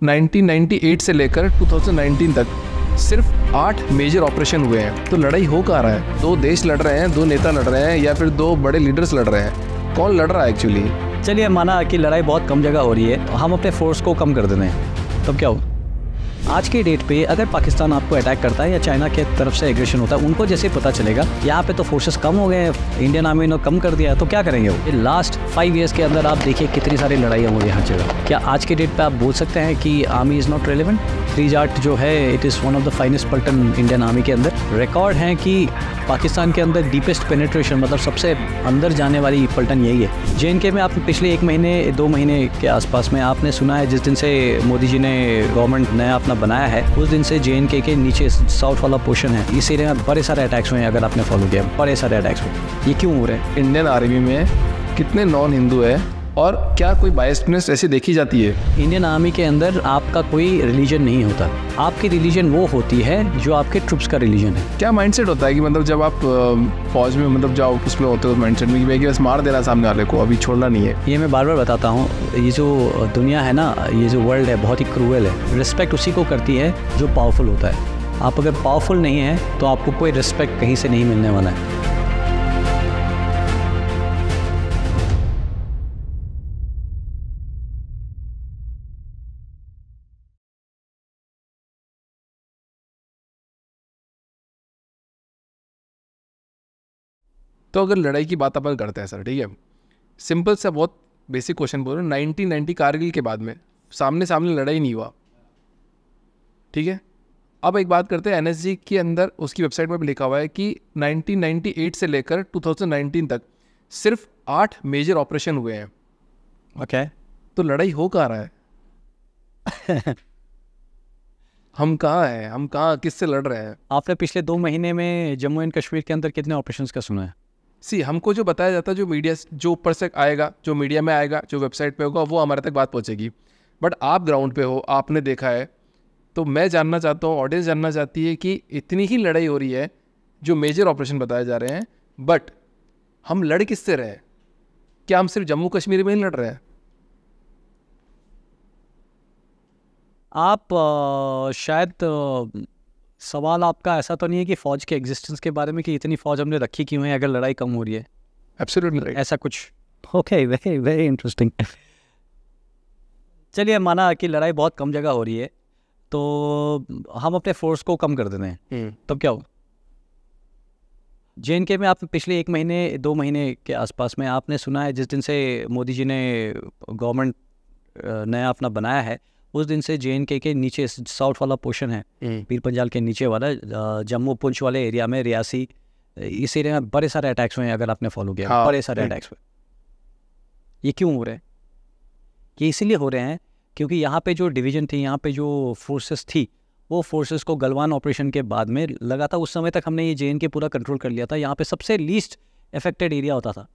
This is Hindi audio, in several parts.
1998 से लेकर 2019 तक सिर्फ 8 मेजर ऑपरेशन हुए हैं। तो लड़ाई हो कहाँ रहा है? 2 देश लड़ रहे हैं, 2 नेता लड़ रहे हैं, या फिर 2 बड़े लीडर्स लड़ रहे हैं? कौन लड़ रहा है एक्चुअली? चलिए माना कि लड़ाई बहुत कम जगह हो रही है, हम अपने फोर्स को कम कर देते हैं, तब क्या हो? आज के डेट पे अगर पाकिस्तान आपको अटैक करता है या चाइना के तरफ से एग्रेशन होता है, उनको जैसे पता चलेगा यहाँ पे तो फोर्सेस कम हो गए हैं, इंडियन आर्मी ने कम कर दिया है, तो क्या करेंगे वो? लास्ट 5 ईयर्स के अंदर आप देखिए कितनी सारी लड़ाइयाँ हो रही है हर जगह। क्या आज के डेट पे आप बोल सकते हैं कि army is not relevant? 3 Jat जो है it is one of the finest पलटन इंडियन आर्मी के अंदर। रिकॉर्ड है कि पाकिस्तान के अंदर डीपेस्ट पेनिट्रेशन, मतलब सबसे अंदर जाने वाली पलटन यही है। JNK में आप पिछले 1 महीने 2 महीने के आसपास में आपने सुना है, जिस दिन से मोदी जी ने गवर्नमेंट नया अपना बनाया है, उस दिन से JNK के नीचे साउथ वाला पोर्शन है, इस एरिया में बड़े सारे अटैक्स हुए हैं। अगर आपने फॉलो किया, बड़े सारे अटैक्स हुए। ये क्यों हो रहे हैं? इंडियन आर्मी में कितने नॉन हिंदू है और क्या कोई बायस्डनेस ऐसी देखी जाती है? इंडियन आर्मी के अंदर आपका कोई रिलीजन नहीं होता। आपकी रिलीजन वो होती है जो आपके ट्रूप्स का रिलीजन है। क्या माइंडसेट होता है कि मतलब जब आप फौज में मतलब जाओ उसमें होते हो माइंडसेट में कि बस मार देना सामने वाले को, अभी छोड़ना नहीं है? ये मैं बार बार बताता हूँ, ये जो दुनिया है ना, ये जो वर्ल्ड है बहुत ही क्रूअल है। रिस्पेक्ट उसी को करती है जो पावरफुल होता है। आप अगर पावरफुल नहीं है तो आपको कोई रिस्पेक्ट कहीं से नहीं मिलने वाला है। तो अगर लड़ाई की बात अपन करते हैं सर, ठीक है, सिंपल सा बहुत बेसिक क्वेश्चन बोल रहे हैं। 1990 कारगिल के बाद में सामने सामने लड़ाई नहीं हुआ, ठीक है। अब एक बात करते हैं, NSG के अंदर उसकी वेबसाइट में भी लिखा हुआ है कि 1998 से लेकर 2019 तक सिर्फ 8 मेजर ऑपरेशन हुए हैं। ओके, तो लड़ाई हो कहाँ रहा है? हम कहाँ हैं? हम कहाँ किससे लड़ रहे हैं? आपने पिछले 2 महीने में जम्मू एंड कश्मीर के अंदर कितने ऑपरेशंस का सुना है? हमको जो बताया जाता है, जो मीडिया जो ऊपर से आएगा, जो मीडिया में आएगा, जो वेबसाइट पे होगा, वो हमारे तक बात पहुंचेगी। बट आप ग्राउंड पे हो, आपने देखा है, तो मैं जानना चाहता हूँ, ऑडियंस जानना चाहती है कि इतनी ही लड़ाई हो रही है, जो मेजर ऑपरेशन बताए जा रहे हैं, बट हम लड़ किससे रहे हैं? क्या हम सिर्फ जम्मू कश्मीर में ही लड़ रहे हैं? आप शायद सवाल आपका ऐसा तो नहीं है कि फ़ौज के एग्जिस्टेंस के बारे में कि इतनी फ़ौज हमने रखी क्यों है अगर लड़ाई कम हो रही है? Absolutely right. ऐसा कुछ? Okay, very very interesting. चलिए माना कि लड़ाई बहुत कम जगह हो रही है, तो हम अपने फोर्स को कम कर देते हैं, तब क्या हो? JNK में आप पिछले 1 महीने 2 महीने के आसपास में आपने सुना है, जिस दिन से मोदी जी ने गवर्नमेंट नया अपना बनाया है, उस दिन से JNK के नीचे साउथ वाला पोर्शन है, पीर पंजाल के नीचे वाला, जम्मू पुंछ वाले एरिया में, रियासी, इस एरिया में बड़े सारे अटैक्स हुए हैं। अगर आपने फॉलो किया, बड़े सारे अटैक्स हुए। ये क्यों हो रहे हैं? ये इसीलिए हो रहे हैं क्योंकि यहाँ पे जो डिवीज़न थी, यहाँ पे जो फोर्सेस थी, वो फोर्सेस को गलवान ऑपरेशन के बाद में लगा था, उस समय तक हमने ये JNK पूरा कंट्रोल कर लिया था। यहाँ पे सबसे लीस्ट अफेक्टेड एरिया होता था।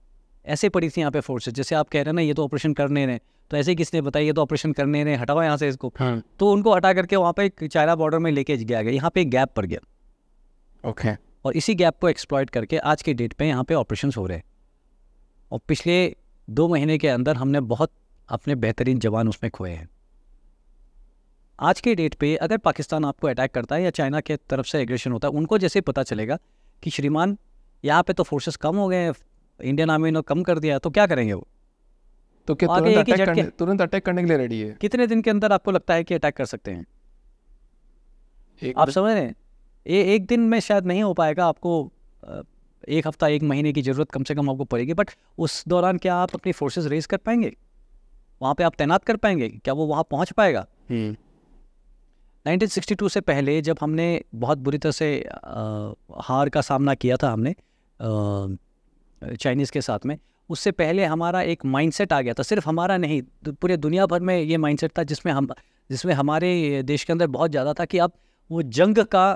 ऐसे पड़ी थी यहाँ पे फोर्सेस, जैसे आप कह रहे हैं ना, ये तो ऑपरेशन करने रहे, तो ऐसे किसने बताया ये तो ऑपरेशन करने रहे, हटाओ यहाँ से इसको। तो उनको हटा करके वहाँ पे चाइना बॉर्डर में लेके गया, यहाँ पे एक गैप पड़ गया। ओके। और इसी गैप को एक्सप्लॉइट करके आज के डेट पे यहाँ पे ऑपरेशंस हो रहे हैं। और पिछले 2 महीने के अंदर हमने बहुत अपने बेहतरीन जवान उसमें खोए हैं। आज के डेट पे अगर पाकिस्तान आपको अटैक करता है या चाइना के तरफ से एग्रेशन होता है, उनको जैसे पता चलेगा कि श्रीमान यहाँ पे तो फोर्सेस कम हो गए हैं, इंडियन आर्मी ने कम कर दिया है, तो क्या करेंगे वो? तो क्या तुरंत अटैक करने के लिए रेडी है? कितने दिन के अंदर आपको लगता है कि अटैक कर सकते हैं? आप समझ रहे हैं? एक दिन में शायद नहीं हो पाएगा, आपको 1 हफ्ता 1 महीने की ज़रूरत कम से कम आपको पड़ेगी। बट उस दौरान क्या आप अपनी फोर्सेस रेज कर पाएंगे? वहाँ पे आप तैनात कर पाएंगे? क्या वो वहाँ पहुँच पाएगा? 1962 से पहले जब हमने बहुत बुरी तरह से हार का सामना किया था हमने चाइनीज़ के साथ में, उससे पहले हमारा एक माइंडसेट आ गया था। सिर्फ हमारा नहीं, पूरे दुनिया भर में ये माइंडसेट था, जिसमें हमारे देश के अंदर बहुत ज़्यादा था कि अब वो जंग का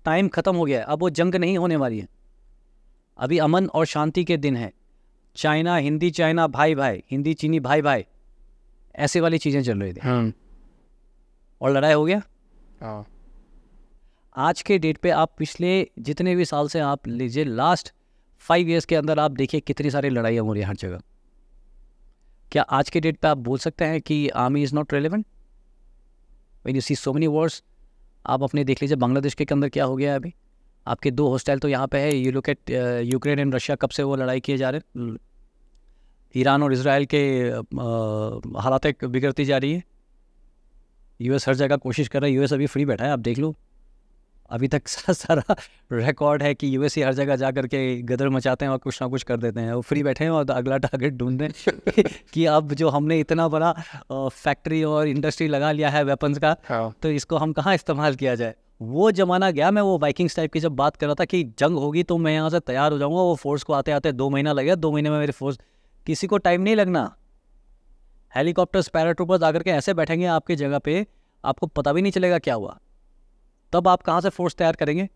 टाइम ख़त्म हो गया है, अब वो जंग नहीं होने वाली है, अभी अमन और शांति के दिन है। चाइना, हिंदी चाइना भाई भाई, हिंदी चीनी भाई भाई, ऐसे वाली चीज़ें चल रही थी। और लड़ाई हो गया। आज के डेट पे आप पिछले जितने भी साल से आप लीजिए, लास्ट 5 ईयर्स के अंदर आप देखिए कितनी सारी लड़ाइयाँ हो रही हैं हर जगह। क्या आज के डेट पे आप बोल सकते हैं कि army is not relevant? When you see so many wars, आप अपने देख लीजिए बांग्लादेश के अंदर क्या हो गया है अभी, आपके 2 हॉस्टाइल तो यहाँ पे है, you look at Ukraine and Russia, कब से वो लड़ाई किए जा रहे हैं, ईरान और इसराइल के हालात बिगड़ती जा रही है, यूएस हर जगह कोशिश कर रहा है, यूएस अभी फ्री बैठा है, आप देख लो, अभी तक सारा रिकॉर्ड है कि यूएस ही हर जगह जा करके गदर मचाते हैं और कुछ ना कुछ कर देते हैं, वो फ्री बैठे हैं और अगला टारगेट ढूंढ रहे हैं कि अब जो हमने इतना बड़ा फैक्ट्री और इंडस्ट्री लगा लिया है वेपन्स का, तो इसको हम कहाँ इस्तेमाल किया जाए। वो ज़माना गया। मैं वो वाइकिंग्स टाइप की जब बात कर रहा था कि जंग होगी तो मैं यहाँ से तैयार हो जाऊँगा, वो फोर्स को आते आते 2 महीना लगेगा, 2 महीने में मेरी फोर्स, किसी को टाइम नहीं लगना। हेलीकॉप्टर्स पैराट्रूपर्स आकर के ऐसे बैठेंगे आपकी जगह पे, आपको पता भी नहीं चलेगा क्या हुआ, तब आप कहाँ से फोर्स तैयार करेंगे,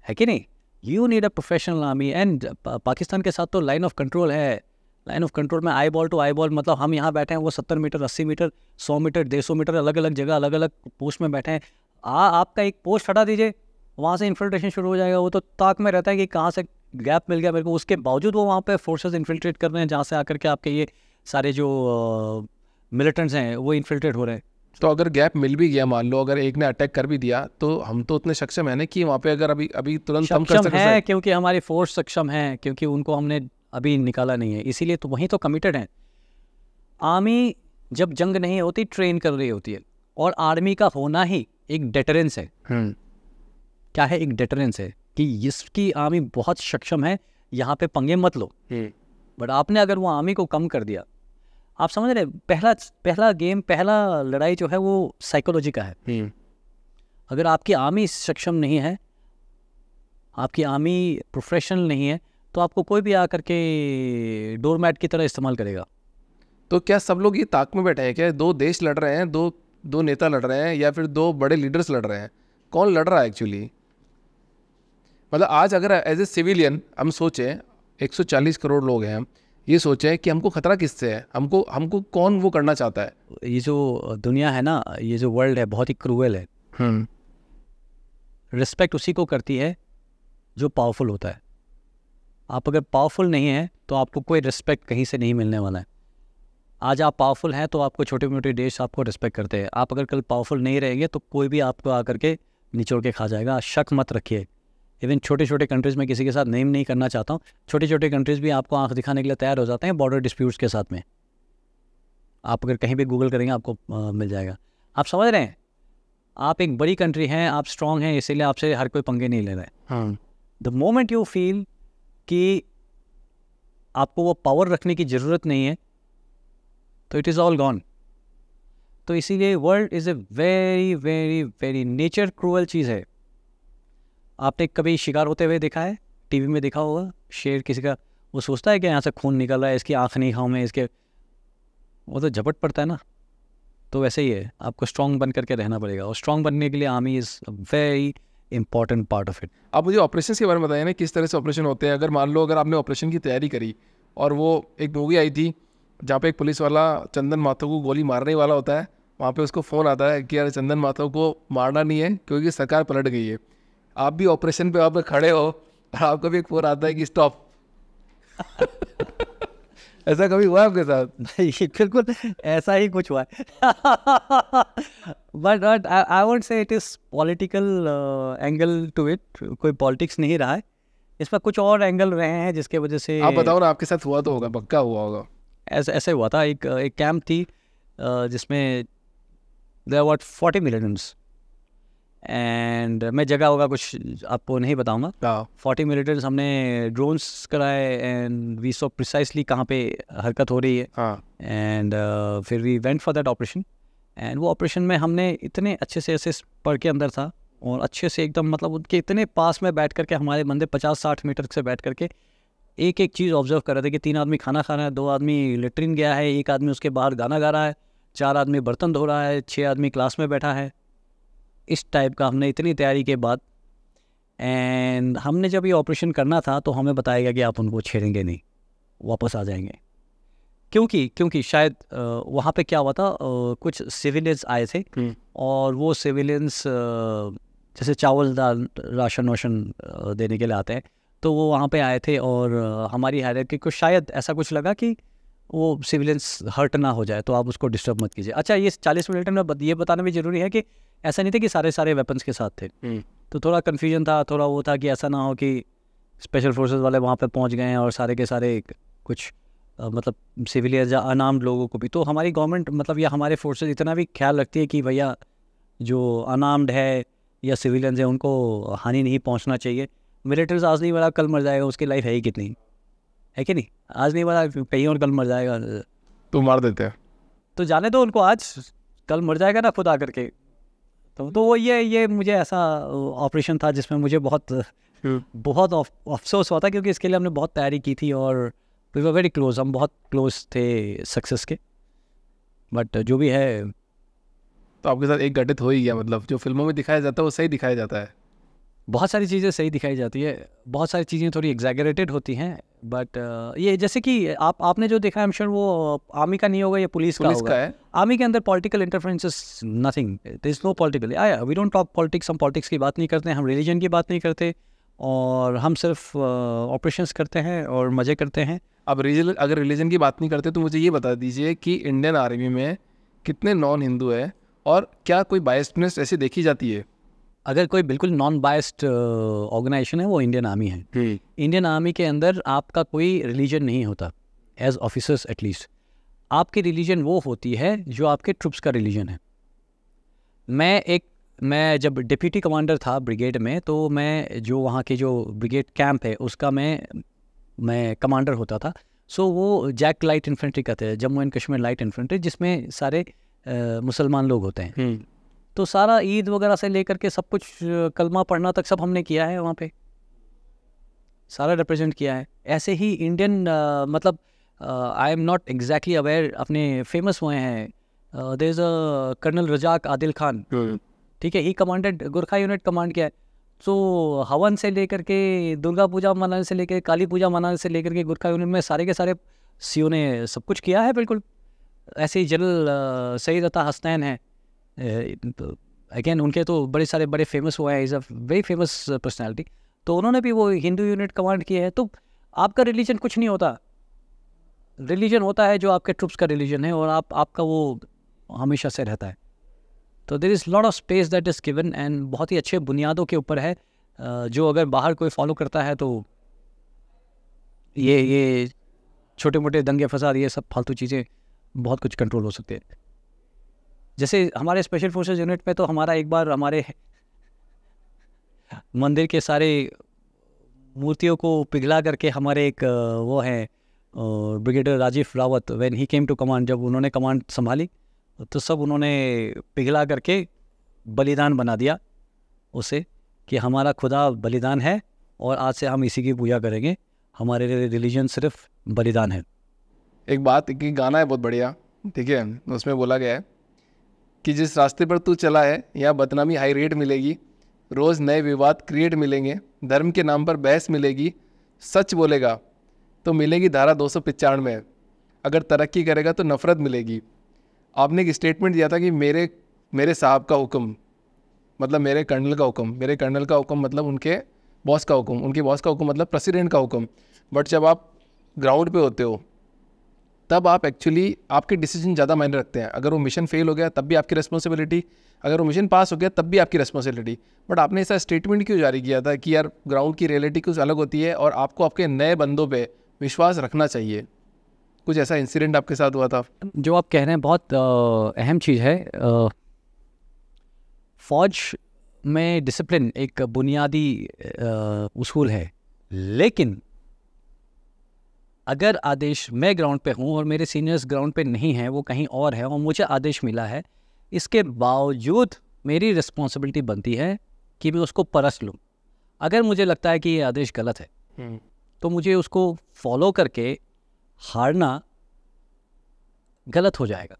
है कि नहीं। You need a professional army. And Pakistan के साथ तो लाइन ऑफ कंट्रोल है, लाइन ऑफ कंट्रोल में eyeball to eyeball, मतलब हम यहाँ बैठे हैं, वो 70 मीटर 80 मीटर 100 मीटर 150 मीटर अलग अलग जगह अलग अलग पोस्ट में बैठे हैं। आपका एक पोस्ट हटा दीजिए, वहाँ से इन्फिल्ट्रेशन शुरू हो जाएगा। वो तो ताक में रहता है कि कहाँ से गैप मिल गया मेरे को, उसके बावजूद वो वहाँ पे फोर्सेस इन्फिल्ट्रेट कर रहे हैं, जहाँ से आकर के आपके ये सारे जो मिलिटेंट्स हैं वो इन्फिल्ट्रेट हो रहे हैं। तो अगर गैप मिल भी गया, मान लो अगर एक ने अटैक कर भी दिया, तो हम तो उतने सक्षम है ना कि वहाँ पे अगर अभी तुरंत हम कर सकते हैं, क्योंकि हमारी फोर्स सक्षम है, क्योंकि उनको हमने अभी निकाला नहीं है, इसीलिए तो वहीं तो कमिटेड हैं। आर्मी जब जंग नहीं होती ट्रेन कर रही होती है, और आर्मी का होना ही एक डेटरेंस है। क्या है? एक डेटरेंस है कि इसकी आर्मी बहुत सक्षम है, यहाँ पे पंगे मत लो। बट आपने अगर वो आर्मी को कम कर दिया, आप समझ रहे, पहला गेम, पहला लड़ाई जो है वो साइकोलॉजी का है। अगर आपकी आर्मी सक्षम नहीं है, आपकी आर्मी प्रोफेशनल नहीं है, तो आपको कोई भी आकर के डोरमैट की तरह इस्तेमाल करेगा। तो क्या सब लोग ये ताक में बैठे हैं क्या? 2 देश लड़ रहे हैं, दो नेता लड़ रहे हैं, या फिर 2 बड़े लीडर्स लड़ रहे हैं? कौन लड़ रहा है एक्चुअली? मतलब आज अगर एज ए सिविलियन हम सोचें, 140 करोड़ लोग हैं, ये सोचें कि हमको खतरा किससे है, हमको कौन वो करना चाहता है। ये जो दुनिया है ना, ये जो वर्ल्ड है, बहुत ही क्रूएल है। रिस्पेक्ट उसी को करती है जो पावरफुल होता है। आप अगर पावरफुल नहीं है तो आपको कोई रिस्पेक्ट कहीं से नहीं मिलने वाला है। आज आप पावरफुल हैं तो आपको छोटे मोटे देश आपको रिस्पेक्ट करते हैं। आप अगर कल पावरफुल नहीं रहेंगे तो कोई भी आपको आकर के निचोड़ के खा जाएगा। शक मत रखिए। इवन छोटे छोटे कंट्रीज़ में किसी के साथ नेम नहीं करना चाहता हूँ, छोटे छोटे कंट्रीज़ भी आपको आंख दिखाने के लिए तैयार हो जाते हैं बॉर्डर डिस्प्यूट्स के साथ में। आप अगर कहीं भी गूगल करेंगे आपको मिल जाएगा। आप समझ रहे हैं, आप एक बड़ी कंट्री हैं, आप स्ट्रांग हैं, इसीलिए आपसे हर कोई पंगे नहीं ले रहे हैं। द मोमेंट यू फील कि आपको वो पावर रखने की ज़रूरत नहीं है, तो इट इज़ ऑल गॉन। तो इसीलिए world is a very very very nature cruel चीज़ है। आपने कभी शिकार होते हुए देखा है? टीवी में देखा होगा, शेर किसी का, वो सोचता है कि यहाँ से खून निकल रहा है, इसकी आँख नहीं खाऊँ मैं, इसके, वो तो झपट पड़ता है ना। तो वैसे ही है, आपको स्ट्रॉन्ग बन करके रहना पड़ेगा, और स्ट्रॉन्ग बनने के लिए army is very important part of it. आप मुझे ऑपरेशन के बारे में बताइए ना, किस तरह से ऑपरेशन होते हैं। अगर मान लो अगर आपने ऑपरेशन की तैयारी करी, और वो एक मूवी आई थी जहाँ पे एक पुलिस वाला चंदन माथुर को गोली मारने वाला होता है, वहाँ पे उसको फ़ोन आता है कि यार चंदन माथुर को मारना नहीं है क्योंकि सरकार पलट गई है। आप भी ऑपरेशन पे वहाँ पे खड़े हो और आपको भी एक फ़ोन आता है कि स्टॉप। ऐसा कभी हुआ आपके साथ? बिल्कुल ऐसा ही कुछ हुआ है। But I won't say it is political angle to it. कोई पॉलिटिक्स नहीं रहा है इसमें, कुछ और एंगल रहे हैं जिसके वजह से। आप बताओ ना, आपके साथ हुआ तो होगा, पक्का हुआ होगा। ऐसे हुआ था। एक कैंप थी जिसमें देयर वर 40 मिलिटेंट्स, एंड मैं जगह होगा कुछ आपको नहीं बताऊंगा। 40 मिलिटेंट्स, हमने ड्रोन्स कराए एंड वी सो प्रिसाइसली कहाँ पे हरकत हो रही है। एंड फिर we went for that operation. And वो ऑपरेशन में हमने इतने अच्छे से ऐसे पढ़ के अंदर था, और अच्छे से एकदम, मतलब उनके इतने पास में बैठ करके, हमारे बंदे 50-60 मीटर से बैठ करके एक एक चीज़ ऑब्जर्व कर रहे थे कि 3 आदमी खाना खा रहा है, 2 आदमी लेटरिन गया है, 1 आदमी उसके बाहर गाना गा रहा है, 4 आदमी बर्तन धो रहा है, 6 आदमी क्लास में बैठा है। इस टाइप का हमने इतनी तैयारी के बाद, एंड हमने जब ये ऑपरेशन करना था तो हमें बताया गया कि आप उनको छेड़ेंगे नहीं, वापस आ जाएंगे। क्योंकि शायद वहाँ पे क्या हुआ था, कुछ सिविलियंस आए थे, और वो सिविलियंस जैसे चावल दाल राशन वाशन देने के लिए आते हैं, तो वो वहाँ पे आए थे, और हमारी हायरार्की को शायद ऐसा कुछ लगा कि वो सिविलियंस हर्ट ना हो जाए, तो आप उसको डिस्टर्ब मत कीजिए। अच्छा, ये 40 मिनट में ये बताना भी ज़रूरी है कि ऐसा नहीं था कि सारे वेपन्स के साथ थे, तो थोड़ा कन्फ्यूजन था, थोड़ा वो था कि ऐसा ना हो कि स्पेशल फोर्सेस वाले वहाँ पे पहुँच गए हैं और सारे के सारे कुछ मतलब सिविलियंस या अनार्म्ड लोगों को भी। तो हमारी गवर्नमेंट मतलब या हमारे फोर्सेस इतना भी ख्याल रखती है कि भैया जो अनार्म्ड है या सिविलियंस है उनको हानि नहीं पहुँचना चाहिए। मिलिट्रीज आज नहीं मरा कल मर जाएगा, उसकी लाइफ है ही कितनी, है कि नहीं? आज नहीं मरा कहीं और कल मर जाएगा, तो मार देते हैं। तो जाने दो उनको, आज कल मर जाएगा ना खुद आकर के। तो वो ये मुझे ऐसा ऑपरेशन था जिसमें मुझे बहुत अफसोस हुआ था, क्योंकि इसके लिए हमने बहुत तैयारी की थी और वी वर वेरी क्लोज, हम बहुत क्लोज थे सक्सेस के। बट जो भी है, तो आपके साथ एक घटित हो ही गया, मतलब जो फिल्मों में दिखाया जाता है वो सही दिखाया जाता है। बहुत सारी चीज़ें सही दिखाई जाती है, बहुत सारी चीज़ें थोड़ी एग्जैगरेटेड होती हैं। बट ये जैसे कि आपने जो देखा है, I'm sure वो आर्मी का नहीं होगा या पुलिस का होगा। है। आर्मी के अंदर political interference nothing, there is no political, we don't talk politics, हम पॉलिटिक्स की बात नहीं करते हैं, हम रिलीजन की बात नहीं करते, और हम सिर्फ ऑपरेशंस करते हैं और मज़े करते हैं। अब अगर रिलीजन की बात नहीं करते तो मुझे ये बता दीजिए कि इंडियन आर्मी में कितने नॉन हिंदू है, और क्या कोई बायस्डनेस ऐसी देखी जाती है? अगर कोई बिल्कुल नॉन बायस्ड ऑर्गेनाइजेशन है वो इंडियन आर्मी है। इंडियन आर्मी के अंदर आपका कोई रिलीजन नहीं होता, एज ऑफिसर्स एटलीस्ट। आपकी रिलीजन वो होती है जो आपके ट्रुप्स का रिलीजन है। मैं जब डिप्यूटी कमांडर था ब्रिगेड में, तो मैं जो वहाँ के जो ब्रिगेड कैंप है उसका मैं कमांडर होता था। सो वो जैक लाइट इन्फेंट्री कहते हैं, Jammu and Kashmir light infantry, जिसमें सारे मुसलमान लोग होते हैं। तो सारा ईद वगैरह से लेकर के सब कुछ, कलमा पढ़ना तक सब हमने किया है वहाँ पे, सारा रिप्रेजेंट किया है। ऐसे ही इंडियन मतलब I am not exactly aware, अपने फेमस हुए हैं, there is a colonel Razak Adil Khan, ठीक है, ही कमांडेड गोरखा यूनिट कमांड किया है। सो हवन से लेकर के दुर्गा पूजा मनाने से लेकर काली पूजा मनाने से लेकर के गोरखा यूनिट में सारे के सारे सीओ ने सब कुछ किया है बिल्कुल। ऐसे ही जनरल सईद अता हसनैन है, अगेन उनके तो बड़े फेमस हुए हैं, is a very famous personality, तो उन्होंने भी वो हिंदू यूनिट कमांड किया है। तो आपका रिलीजन कुछ नहीं होता, रिलीजन होता है जो आपके ट्रुप्स का रिलीजन है, और आपका वो हमेशा से रहता है। तो there is lot of space that is given, and बहुत ही अच्छे बुनियादों के ऊपर है, जो अगर बाहर कोई फॉलो करता है तो ये छोटे मोटे दंगे फसाद, ये सब फालतू चीज़ें, बहुत कुछ कंट्रोल हो सकते हैं। जैसे हमारे स्पेशल फोर्सेस यूनिट में तो हमारा एक बार हमारे मंदिर के सारे मूर्तियों को पिघला करके, हमारे एक वो है brigadier Rajiv Rawat, when he came to command, जब उन्होंने कमांड संभाली तो सब उन्होंने पिघला करके बलिदान बना दिया उसे, कि हमारा खुदा बलिदान है और आज से हम इसी की पूजा करेंगे, हमारे रिलीजन सिर्फ बलिदान है। एक बात, एक गाना है बहुत बढ़िया, ठीक है, उसमें बोला गया है कि जिस रास्ते पर तू चला है यहाँ बदनामी हाई रेट मिलेगी, रोज़ नए विवाद क्रिएट मिलेंगे, धर्म के नाम पर बहस मिलेगी, सच बोलेगा तो मिलेगी धारा 295, अगर तरक्की करेगा तो नफरत मिलेगी। आपने एक स्टेटमेंट दिया था कि मेरे साहब का हुक्म, मतलब मेरे कर्नल का हुक्म, मेरे कर्नल का हुक्म मतलब उनके बॉस का हुक्म, उनके बॉस का हुक्म मतलब प्रेसिडेंट का हुक्म। बट जब आप ग्राउंड पे होते हो तब आप एक्चुअली, आपके डिसीजन ज़्यादा मायने रखते हैं। अगर वो मिशन फेल हो गया तब भी आपकी रिस्पॉन्सिबिलिटी, अगर वो मिशन पास हो गया तब भी आपकी रिस्पॉन्सिबिलिटी। बट आपने ऐसा स्टेटमेंट क्यों जारी किया था कि यार ग्राउंड की रियलिटी कुछ अलग होती है और आपको आपके नए बंदों पे विश्वास रखना चाहिए? कुछ ऐसा इंसिडेंट आपके साथ हुआ था? जो आप कह रहे हैं बहुत अहम चीज़ है। फौज में डिसिप्लिन एक बुनियादी उसूल है, लेकिन अगर आदेश, मैं ग्राउंड पे हूँ और मेरे सीनियर्स ग्राउंड पे नहीं हैं, वो कहीं और है और मुझे आदेश मिला है, इसके बावजूद मेरी रिस्पॉन्सिबिलिटी बनती है कि मैं उसको परख लूँ। अगर मुझे लगता है कि ये आदेश गलत है तो मुझे उसको फॉलो करके हारना गलत हो जाएगा,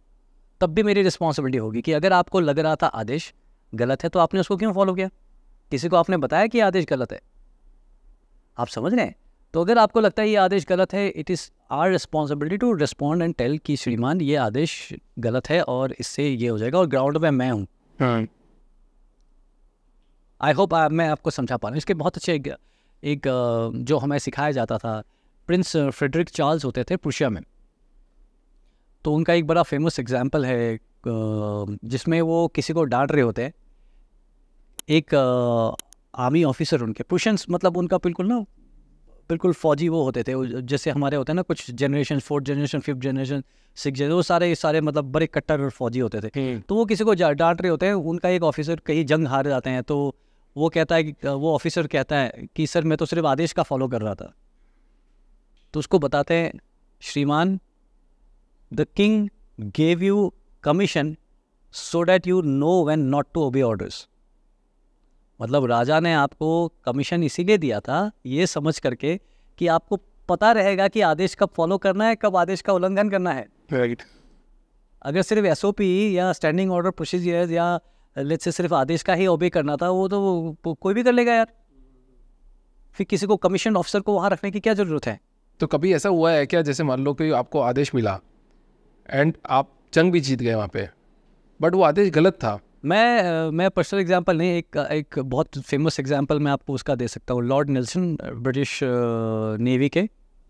तब भी मेरी रिस्पॉन्सिबिलिटी होगी कि अगर आपको लग रहा था आदेश गलत है तो आपने उसको क्यों फॉलो किया? किसी को आपने बताया कि आदेश गलत है? आप समझ रहे हैं? तो अगर आपको लगता है ये आदेश गलत है, it is our responsibility to respond and tell कि श्रीमान ये आदेश गलत है और इससे ये हो जाएगा, और ग्राउंड में मैं हूँ। आई होप मैं आपको समझा पा रहा हूँ। इसके बहुत अच्छे एक जो हमें सिखाया जाता था, प्रिंस फ्रेडरिक चार्ल्स होते थे प्रुशिया में, तो उनका एक बड़ा फेमस एग्जाम्पल है जिसमें वो किसी को डांट रहे होते हैं। एक आर्मी ऑफिसर उनके पुशंस, मतलब उनका बिल्कुल फौजी वो होते थे, जैसे हमारे होते हैं ना कुछ generation, 4th generation, 5th generation, 6th generation, वो सारे मतलब बड़े कट्टर फौजी होते थे। तो वो किसी को डांट रहे होते हैं। उनका एक ऑफिसर कहीं जंग हार जाते हैं, तो वो कहता है कि वो ऑफिसर कहता है कि सर मैं तो सिर्फ आदेश का फॉलो कर रहा था। तो उसको बताते हैं, श्रीमान, the king gave you commission so that you know when not to obey orders. मतलब राजा ने आपको कमीशन इसीलिए दिया था ये समझ करके कि आपको पता रहेगा कि आदेश कब फॉलो करना है, कब आदेश का उल्लंघन करना है। राइट। अगर सिर्फ SOP या स्टैंडिंग ऑर्डर प्रोसीजर्स या लेट्स से सिर्फ आदेश का ही ओबे करना था, वो तो कोई भी कर लेगा यार। फिर किसी को कमीशन ऑफिसर को वहाँ रखने की क्या ज़रूरत है? तो कभी ऐसा हुआ है क्या, जैसे मान लो कि आपको आदेश मिला एंड आप जंग भी जीत गए वहाँ पे, बट वो आदेश गलत था? मैं पर्सनल एग्जांपल नहीं, एक बहुत फेमस एग्जांपल मैं आपको उसका दे सकता हूँ। लॉर्ड नेल्सन, ब्रिटिश नेवी के,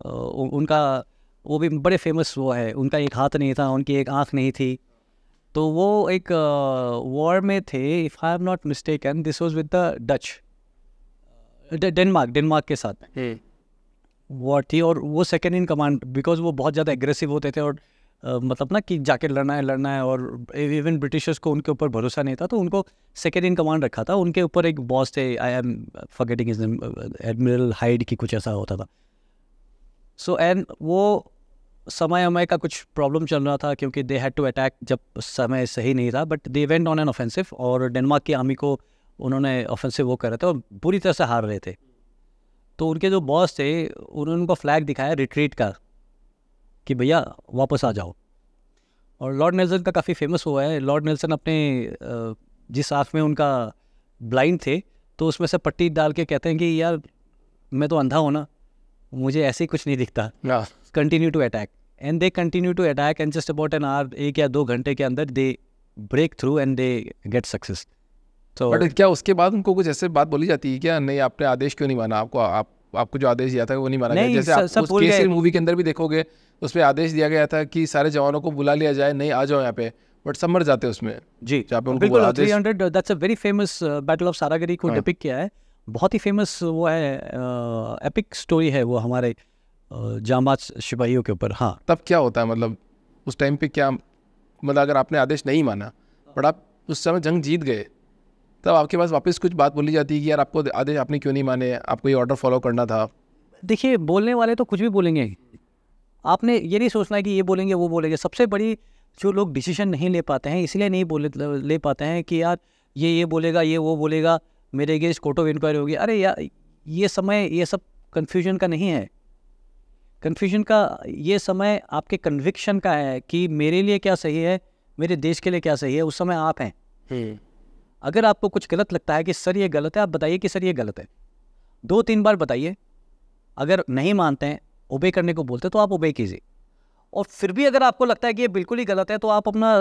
उनका वो भी बड़े फेमस वो है। उनका एक हाथ नहीं था, उनकी एक आँख नहीं थी। तो वो एक वॉर में थे, if I am not mistaken, this was with the Dutch, Denmark के साथ वॉर थी। और वो सेकेंड इन कमांड, बिकॉज वो बहुत ज़्यादा एग्रेसिव होते थे और मतलब ना कि जाके लड़ना है, और इवन ब्रिटिशर्स को उनके ऊपर भरोसा नहीं था, तो उनको सेकेंड इन कमांड रखा था। उनके ऊपर एक बॉस थे, I am forgetting his name, admiral hide की कुछ ऐसा होता था। सो एंड वो समय का कुछ प्रॉब्लम चल रहा था, क्योंकि दे हैड टू अटैक जब समय सही नहीं था, but they went on an offensive, और डेनमार्क की आर्मी को उन्होंने ऑफेंसिव वो कर रहे थे और बुरी तरह से हार रहे थे। तो उनके जो बॉस थे उन्होंने उनको फ्लैग दिखाया रिट्रीट का, कि भैया वापस आ जाओ। और लॉर्ड नेल्सन का काफ़ी फेमस हुआ है। लॉर्ड नेल्सन अपने जिस आँख में उनका ब्लाइंड थे, तो उसमें से पट्टी डाल के कहते हैं कि यार मैं तो अंधा हूँ ना, मुझे ऐसे ही कुछ नहीं दिखता, continue to attack. And they continue to attack and just about an hour, 1 या 2 घंटे के अंदर they break through and they get success. तो बट क्या उसके बाद उनको कुछ ऐसे बात बोली जाती है क्या, नहीं आपने आदेश क्यों नहीं माना, आपको जो आदेश दिया था वो नहीं माना गया? जैसे आप उस केसरी मूवी के अंदर भी देखोगे, उसमें आदेश दिया गया था कि सारे जवानों को बुला लिया जाए, नहीं आ जाओ यहाँ पे, बट सब मर जाते उसमें। जी बिल्कुल, 300 that's a very famous battle of Saragarhi को डिपिक्ट किया है। बहुत ही फेमस वो है, एपिक स्टोरी है वो हमारे जांबाज सिपाहियों के ऊपर। हाँ, तब क्या होता है, मतलब उस टाइम पे क्या, मतलब अगर आपने आदेश नहीं माना बट आप उस समय जंग जीत गए, तब आपके पास वापस कुछ बात बोली जाती है कि यार आपको आदेश आपने क्यों नहीं माने, आपको ये ऑर्डर फॉलो करना था? देखिए, बोलने वाले तो कुछ भी बोलेंगे, आपने ये नहीं सोचना है कि ये बोलेंगे वो बोलेंगे। सबसे बड़ी जो लोग डिसीजन नहीं ले पाते हैं, इसलिए नहीं ले पाते हैं कि यार ये बोलेगा, ये वो बोलेगा, मेरे अगेंस्ट कोर्ट ऑफ इंक्वायरी होगी। अरे यार, ये समय ये सब कन्फ्यूजन का नहीं है। कन्फ्यूजन का ये समय आपके कन्विक्शन का है कि मेरे लिए क्या सही है, मेरे देश के लिए क्या सही है। उस समय आप हैं। अगर आपको कुछ गलत लगता है कि सर ये गलत है, आप बताइए कि सर ये गलत है, 2-3 बार बताइए। अगर नहीं मानते हैं, ओबे करने को बोलते, तो आप ओबे कीजिए। और फिर भी अगर आपको लगता है कि ये बिल्कुल ही गलत है, तो आप अपना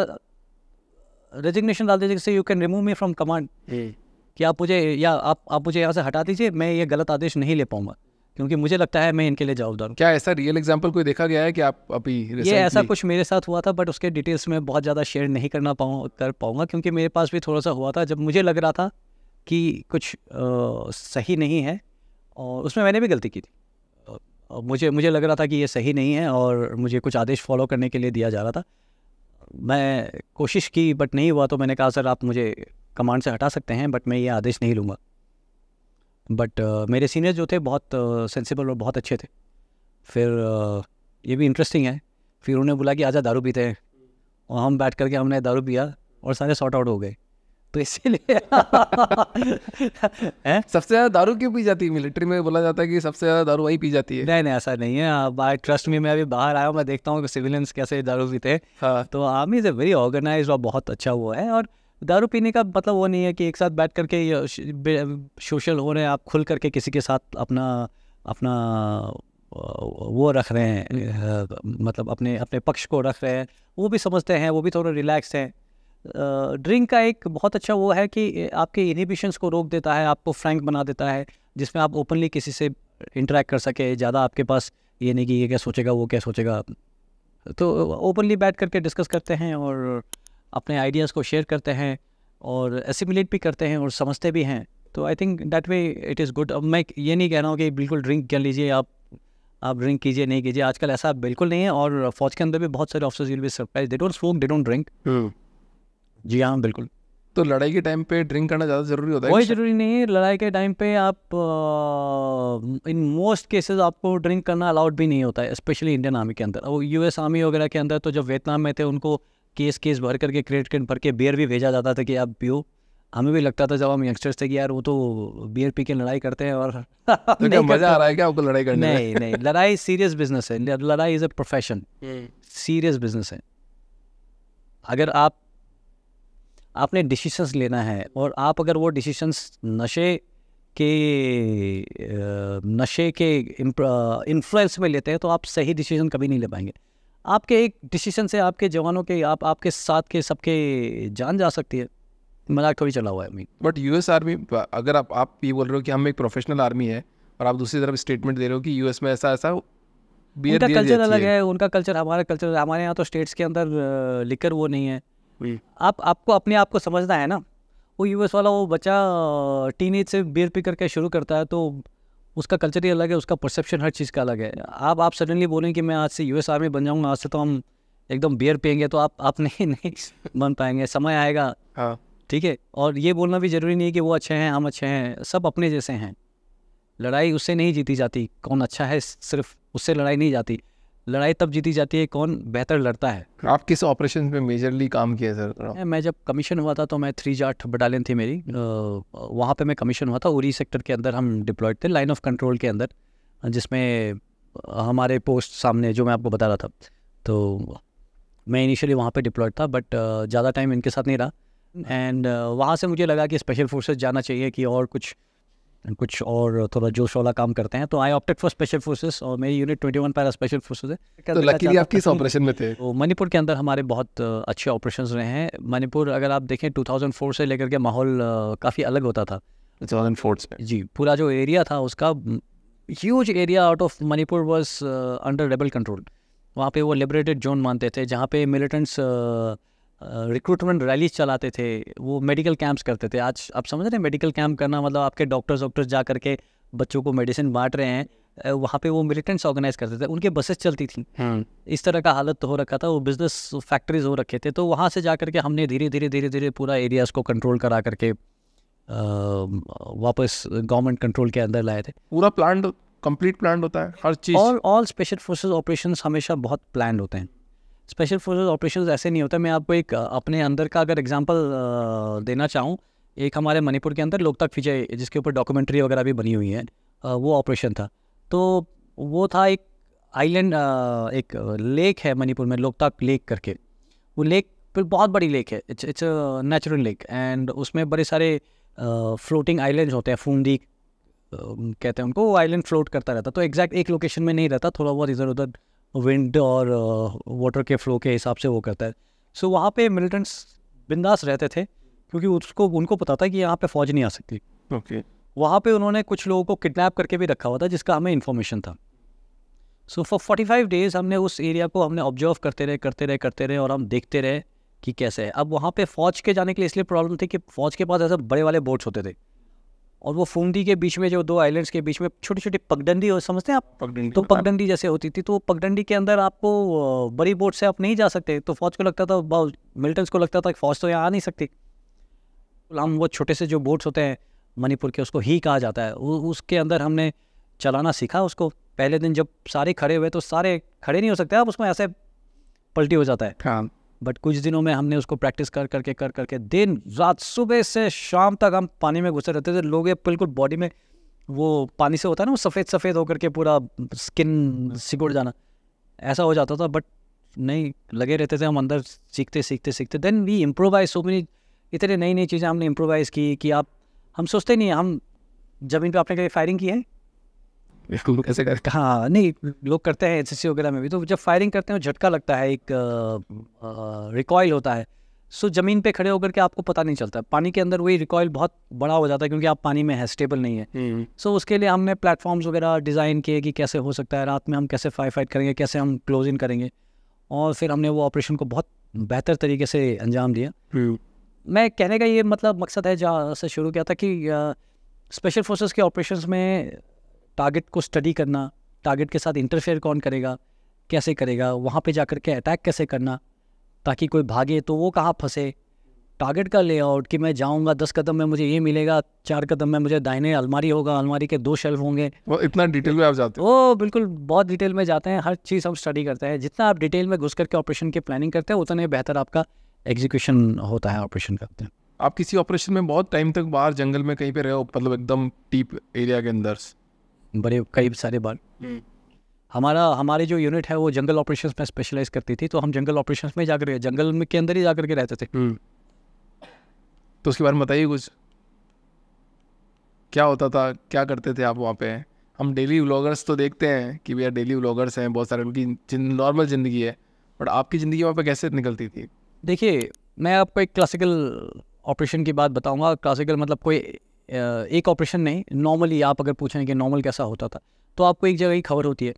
रेजिग्नेशन डाल दीजिए, जैसे you can remove me from command, कि आप मुझे, या आप मुझे यहाँ से हटा दीजिए, मैं ये गलत आदेश नहीं ले पाऊंगा, क्योंकि मुझे लगता है मैं इनके लिए जवाबदार हूँ। क्या ऐसा रियल एग्जांपल कोई देखा गया है कि आप अभी ये ऐसा कुछ मेरे साथ हुआ था, बट उसके डिटेल्स में बहुत ज़्यादा शेयर नहीं कर पाऊँगा, क्योंकि मेरे पास भी थोड़ा सा हुआ था जब मुझे लग रहा था कि कुछ सही नहीं है, और उसमें मैंने भी गलती की थी। मुझे लग रहा था कि ये सही नहीं है और मुझे कुछ आदेश फॉलो करने के लिए दिया जा रहा था। मैं कोशिश की बट नहीं हुआ, तो मैंने कहा सर आप मुझे कमांड से हटा सकते हैं, बट मैं ये आदेश नहीं लूँगा। बट मेरे सीनियर जो थे बहुत सेंसिबल और बहुत अच्छे थे। फिर ये भी इंटरेस्टिंग है, फिर उन्हें बोला कि आजा दारू पीते हैं, और हम बैठ करके हमने दारू पिया और सारे सॉर्ट आउट हो गए। तो इसीलिए सबसे ज़्यादा दारू क्यों पी जाती है? मिलिट्री में बोला जाता है कि सबसे ज़्यादा दारू वही पी जाती है। नहीं, ऐसा नहीं है। आई ट्रस्ट मी, मैं अभी बाहर आया हूँ, मैं देखता हूँ कि सिविलियंस कैसे दारू पीते हैं। हाँ। तो army is a very organised और बहुत अच्छा वो है। और दारू पीने का मतलब वो नहीं है कि एक साथ बैठ करके सोशल हो रहे हैं, आप खुल करके किसी के साथ अपना वो रख रहे हैं, मतलब अपने पक्ष को रख रहे हैं, वो भी समझते हैं, वो भी थोड़ा रिलैक्स हैं। ड्रिंक का एक बहुत अच्छा वो है कि आपके इनहिबिशंस को रोक देता है, आपको फ्रैंक बना देता है, जिसमें आप ओपनली किसी से इंटरेक्ट कर सके। ज़्यादा आपके पास ये नहीं कि ये क्या सोचेगा, वो क्या सोचेगा, तो ओपनली बैठ करके डिस्कस करते हैं और अपने आइडियाज़ को शेयर करते हैं और एसिमुलेट भी करते हैं और समझते भी हैं। तो I think that way it is good. अब मैं ये नहीं कह रहा हूँ कि बिल्कुल ड्रिंक कर लीजिए, आप ड्रिंक कीजिए नहीं कीजिए, आजकल ऐसा बिल्कुल नहीं है। और फौज के अंदर भी बहुत सारे officers will be surprise, they don't smoke, they don't drink. जी हाँ, बिल्कुल। तो लड़ाई के टाइम पे ड्रिंक करना ज़्यादा ज़रूरी होता है? कोई ज़रूरी नहीं है। लड़ाई के टाइम पे आप इन मोस्ट केसेस आपको ड्रिंक करना अलाउड भी नहीं होता है, स्पेशली इंडियन आर्मी के अंदर। और यूएस आर्मी वगैरह के अंदर तो जब वियतनाम में थे उनको केस भर करके क्रेट भर के बियर भी भेजा जाता था कि आप पियो। हमें भी लगता था जब हम यंगस्टर्स थे कि यार वो तो बियर पी के लड़ाई करते हैं और तो क्या मज़ा आ रहा है क्या आपको लड़ाई करने में? नहीं, लड़ाई सीरियस बिजनेस है। लड़ाई is a profession, serious business है। अगर आपने डिसीजंस लेना है और आप अगर वो डिसीजंस नशे के इन्फ्लुएंस में लेते हैं तो आप सही डिसीजन कभी नहीं ले पाएंगे। आपके एक डिसीजन से आपके जवानों के आपके साथ के सबके जान जा सकती है। मजाक कभी चला हुआ है। बट यूएस आर्मी, अगर आप ये बोल रहे हो कि हम एक प्रोफेशनल आर्मी है और आप दूसरी तरफ स्टेटमेंट दे रहे हो कि यूएस में ऐसा उनका कल्चर अलग है, उनका कल्चर हमारा कल्चर। हमारे यहाँ तो स्टेट्स के अंदर लिकर वो नहीं है। आपको अपने आप को समझना है ना। वो यूएस वाला वो बच्चा टीनेज से बियर पी करके शुरू करता है तो उसका कल्चर ही अलग है, उसका परसेप्शन हर चीज़ का अलग है। आप सडनली बोलें कि मैं आज से यूएस आर्मी बन जाऊँगा, आज से तो हम एकदम बियर पियेंगे, तो आप नहीं बन पाएंगे। समय आएगा। हाँ, ठीक है। और ये बोलना भी ज़रूरी नहीं है कि वो अच्छे हैं हम अच्छे हैं, सब अपने जैसे हैं। लड़ाई उससे नहीं जीती जाती कौन अच्छा है, सिर्फ उससे लड़ाई नहीं जाती। लड़ाई तब जीती जाती है कौन बेहतर लड़ता है। आप किस ऑपरेशन में मेजरली काम किया सर? मैं जब कमीशन हुआ था तो मैं 3 बटालियन थी मेरी, वहाँ पे मैं कमीशन हुआ था। उरी सेक्टर के अंदर हम डिप्लॉयड थे, लाइन ऑफ कंट्रोल के अंदर, जिसमें हमारे पोस्ट सामने जो मैं आपको बता रहा था। तो मैं इनिशियली वहाँ पे डिप्लॉयड था, बट ज़्यादा टाइम इनके साथ नहीं रहा। एंड वहाँ से मुझे लगा कि स्पेशल फोर्सेस जाना चाहिए कि और कुछ और थोड़ा जोश वाला काम करते हैं। तो I opted for special forces और मेरी यूनिट 21 पैरा स्पेशल फोर्सेस है। तो लकीली आप किस ऑपरेशन में थे? तो मणिपुर के अंदर हमारे बहुत अच्छे ऑपरेशंस रहे हैं। मणिपुर अगर आप देखें 2004 से लेकर के माहौल काफ़ी अलग होता था 2004 से। जी, पूरा जो एरिया था उसका huge area out of Manipur was under rebel control. वहाँ पे वो लिबरेटेड जोन मानते थे, जहाँ पे मिलिटेंट्स रिक्रूटमेंट रैलीज चलाते थे, वो मेडिकल कैंप्स करते थे। आज आप समझ रहे हैं मेडिकल कैंप करना मतलब आपके डॉक्टर्स जा करके बच्चों को मेडिसिन बांट रहे हैं। वहाँ पे वो मिलिटेंट्स ऑर्गेनाइज करते थे, उनके बसेस चलती थी। इस तरह का हालत तो हो रखा था, वो बिजनेस फैक्ट्रीज हो रखे थे। तो वहाँ से जा करके हमने धीरे धीरे पूरा एरियाज़ को कंट्रोल करा करके वापस गवर्नमेंट कंट्रोल के अंदर लाए थे। पूरा प्लान कंप्लीट प्लान होता है हर चीज़? ऑल स्पेशल फोर्सेस ऑपरेशंस हमेशा बहुत प्लान होते हैं। स्पेशल फोर्सेस ऑपरेशंस ऐसे नहीं होता। मैं आपको एक अपने अंदर का अगर एग्जांपल देना चाहूँ, एक हमारे मणिपुर के अंदर लोकतक विजय, जिसके ऊपर डॉक्यूमेंट्री वगैरह भी बनी हुई है, वो ऑपरेशन था। तो वो था एक आइलैंड, एक लेक है मणिपुर में, लोकतक लेक करके। वो लेक फिर बहुत बड़ी लेक है, it's a natural lake. And उसमें बड़े सारे फ्लोटिंग आइलैंड्स होते हैं, फूंदी कहते हैं उनको। वो आइलैंड फ्लोट करता रहता, तो एग्जैक्ट एक लोकेशन में नहीं रहता, थोड़ा बहुत इधर उधर विंड और वाटर के फ्लो के हिसाब से वो करता है। सो वहाँ पे मिलिटेंट्स बिंदास रहते थे, क्योंकि उनको पता था कि यहाँ पे फौज नहीं आ सकती। ओके। वहाँ पे उन्होंने कुछ लोगों को किडनैप करके भी रखा हुआ था, जिसका हमें इन्फॉर्मेशन था। सो फॉर 45 डेज हमने उस एरिया को हमने ऑब्जर्व करते रहे और हम देखते रहे कि कैसे है। अब वहाँ पे फौज के जाने के लिए इसलिए प्रॉब्लम थी कि फौज के पास ऐसे बड़े वाले बोट्स होते थे, और वो फूंदी के बीच में, जो दो आइलैंड्स के बीच में छोटी छोटी पगडंडी हो, समझते हैं आप? पगडंडी। तो पगडंडी जैसे होती थी, तो पगडंडी के अंदर आपको बड़ी बोट से आप नहीं जा सकते। तो फौज को लगता था, मिलिटेंट्स को लगता था कि फौज तो यहाँ आ नहीं सकती। हम वो छोटे से जो बोट्स होते हैं मणिपुर के, उसको ही कहा जाता है, उसके अंदर हमने चलाना सीखा उसको। पहले दिन जब सारे खड़े हुए तो सारे खड़े नहीं हो सकते, आप उसमें ऐसे पलटी हो जाता है। हाँ। बट कुछ दिनों में हमने उसको प्रैक्टिस कर करके दिन रात सुबह से शाम तक हम पानी में घुसे रहते थे। लोग ये बिल्कुल बॉडी में वो पानी से होता है ना, वो सफ़ेद होकर के पूरा स्किन सिकुड़ जाना, ऐसा हो जाता था। बट नहीं, लगे रहते थे हम अंदर, सीखते। Then we improvise so many, इतने नई चीज़ें हमने इम्प्रोवाइज़ की कि हम सोचते नहीं, हम ज़मीन पे आपने कभी फायरिंग की है? कैसे कर? हाँ, नहीं, लोग करते हैं एसएससी वगैरह में भी। तो जब फायरिंग करते हैं झटका लगता है, एक रिकॉइल होता है। सो ज़मीन पे खड़े होकर के आपको पता नहीं चलता, पानी के अंदर वही रिकॉइल बहुत बड़ा हो जाता है, क्योंकि आप पानी में है, स्टेबल नहीं है। सो उसके लिए हमने प्लेटफॉर्म्स वगैरह डिज़ाइन किए कि कैसे हो सकता है, रात में हम कैसे फाइट करेंगे, कैसे हम क्लोज इन करेंगे। और फिर हमने वो ऑपरेशन को बहुत बेहतर तरीके से अंजाम दिया। मैं कहने का ये मतलब मकसद है जहाँ से शुरू किया था कि स्पेशल फोर्सेस के ऑपरेशंस में टारगेट को स्टडी करना, टारगेट के साथ इंटरफेयर कौन करेगा, कैसे करेगा, वहाँ पे जाकर के अटैक कैसे करना ताकि कोई भागे तो वो कहाँ फंसे, टारगेट का लेआउट कि मैं जाऊँगा 10 कदम में मुझे ये मिलेगा, 4 कदम में मुझे दाहिने अलमारी होगा, अलमारी के 2 शेल्फ होंगे। वो इतना डिटेल में आप जाते हो? वो बिल्कुल बहुत डिटेल में जाते हैं, हर चीज़ हम स्टडी करते हैं। जितना आप डिटेल में घुस करके ऑपरेशन की प्लानिंग करते हैं उतना ही बेहतर आपका एग्जीक्यूशन होता है ऑपरेशन का। आप किसी ऑपरेशन में बहुत टाइम तक बाहर जंगल में कहीं पे रहे हो, मतलब एकदम डीप एरिया के अंदर? बड़े कई सारे बार हमारी जो यूनिट है वो जंगल ऑपरेशंस में स्पेशलाइज करती थी, तो हम जंगल ऑपरेशंस में जाकर जंगल में के अंदर ही जाकर के रहते थे। तो उसके बारे में बताइए कुछ, क्या होता था, क्या करते थे आप वहाँ पे? हम डेली व्लॉगर्स तो देखते हैं कि भैया डेली व्लॉगर्स हैं, बहुत सारे उनकी नॉर्मल ज़िंदगी है, बट आपकी ज़िंदगी वहाँ पे कैसे निकलती थी? देखिए, मैं आपको एक क्लासिकल ऑपरेशन की बात बताऊंगा। क्लासिकल मतलब कोई एक ऑपरेशन नहीं, नॉर्मली आप अगर पूछें कि नॉर्मल कैसा होता था, तो आपको एक जगह ही खबर होती है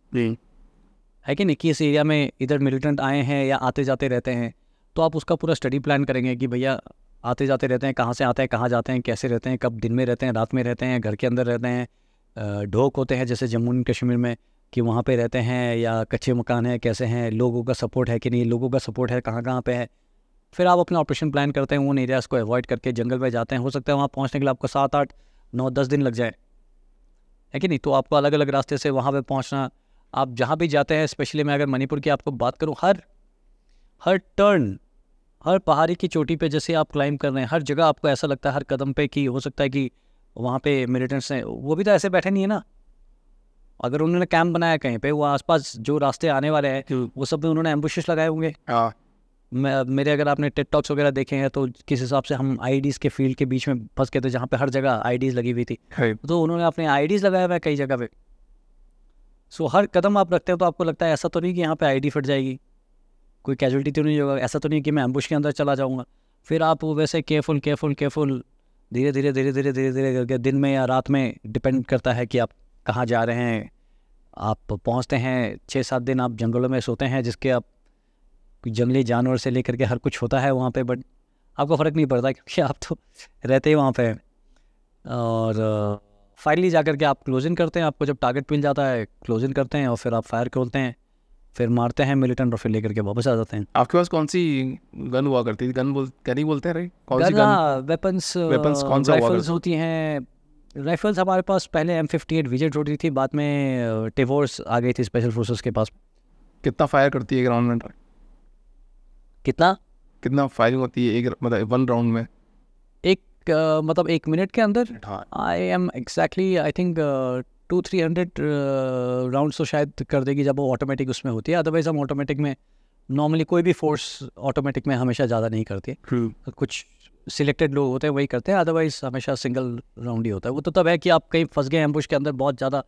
कि नहीं, कि इस एरिया में इधर मिलिटेंट आए हैं या आते जाते रहते हैं, तो आप उसका पूरा स्टडी प्लान करेंगे कि भैया आते जाते रहते हैं, कहाँ से आते हैं, कहाँ जाते हैं, कैसे रहते हैं, कब दिन में रहते हैं, रात में रहते हैं, घर के अंदर रहते हैं, ढोक होते हैं जैसे जम्मू एंड कश्मीर में कि वहाँ पे रहते हैं, या कच्चे मकान है, कैसे हैं, लोगों का सपोर्ट है कि नहीं, लोगों का सपोर्ट है कहाँ कहाँ पे है। फिर आप अपना ऑपरेशन प्लान करते हैं, उन एरियाज़ को अवॉइड करके जंगल में जाते हैं। हो सकता है वहाँ पहुँचने के लिए आपको 7, 8, 9, 10 दिन लग जाए, है कि नहीं। तो आपको अलग अलग रास्ते से वहाँ पे पहुँचना, आप जहाँ भी जाते हैं, स्पेशली मैं अगर मणिपुर की आपको बात करूँ, हर टर्न, हर पहाड़ी की चोटी पे जैसे आप क्लाइंब कर रहे हैं, हर जगह आपको ऐसा लगता है हर कदम पे कि हो सकता है कि वहाँ पे मिलिटेंट्स हैं। वो भी तो ऐसे बैठे नहीं है ना, अगर उन्होंने कैंप बनाया कहीं पे, वो आसपास जो रास्ते आने वाले हैं वो सब में उन्होंने एम्बुशेस लगाए होंगे। मेरे अगर आपने टेड टॉक्स वगैरह देखे हैं तो किस हिसाब से हम आईडीज़ के फील्ड के बीच में फंस गए थे, जहाँ पे हर जगह आईडीज़ लगी हुई थी, तो उन्होंने अपने आईडीज़ लगाया हुआ है कई जगह पे। सो हर कदम आप रखते हैं तो आपको लगता है ऐसा तो नहीं कि यहाँ पे आईडी फट जाएगी, कोई कैजुअलिटी तो नहीं होगा, ऐसा तो नहीं कि मैं एम्बुश के अंदर चला जाऊँगा। फिर आप वैसे केयरफुल धीरे धीरे करके दिन में या रात में, डिपेंड करता है कि आप कहाँ जा रहे हैं। आप पहुँचते हैं 6-7 दिन आप जंगलों में सोते हैं, जिसके आप जंगली जानवर से लेकर के हर कुछ होता है वहाँ पे, बट आपको फ़र्क नहीं पड़ता क्योंकि आप तो रहते ही वहाँ पे। और फाइनली जाकर के आप क्लोजिंग करते हैं, आपको जब टारगेट मिल जाता है क्लोजिंग करते हैं और फिर आप फायर खोलते हैं, फिर मारते हैं मिलिटेंट और फिर लेकर के वापस आ जाते हैं। आपके पास कौन सी गन हुआ करती थी? क्या नहीं बोलते हैं रे, कौन सी गन? वेपन्स कौन सा? राइफल्स होती हैं। राइफल्स हमारे पास पहले M58 विजेट होती थी, बाद में टेवोर्स आ गई थी स्पेशल फोर्सेस के पास। कितना फायर करती है ग्राउंड में? कितना फायरिंग होती है एक, मतलब 1 राउंड में? मतलब 1 मिनट के अंदर I am exactly I think 200-300 rounds तो शायद कर देगी जब वो ऑटोमेटिक उसमें होती है। अदरवाइज हम ऑटोमेटिक में नॉर्मली कोई भी फोर्स ऑटोमेटिक में हमेशा ज़्यादा नहीं करती है, कुछ सिलेक्टेड लोग होते हैं वही करते हैं, अदरवाइज हमेशा सिंगल राउंड ही होता है। वो तो तब है कि आप कहीं फंस गए एम्बुश के अंदर, बहुत ज़्यादा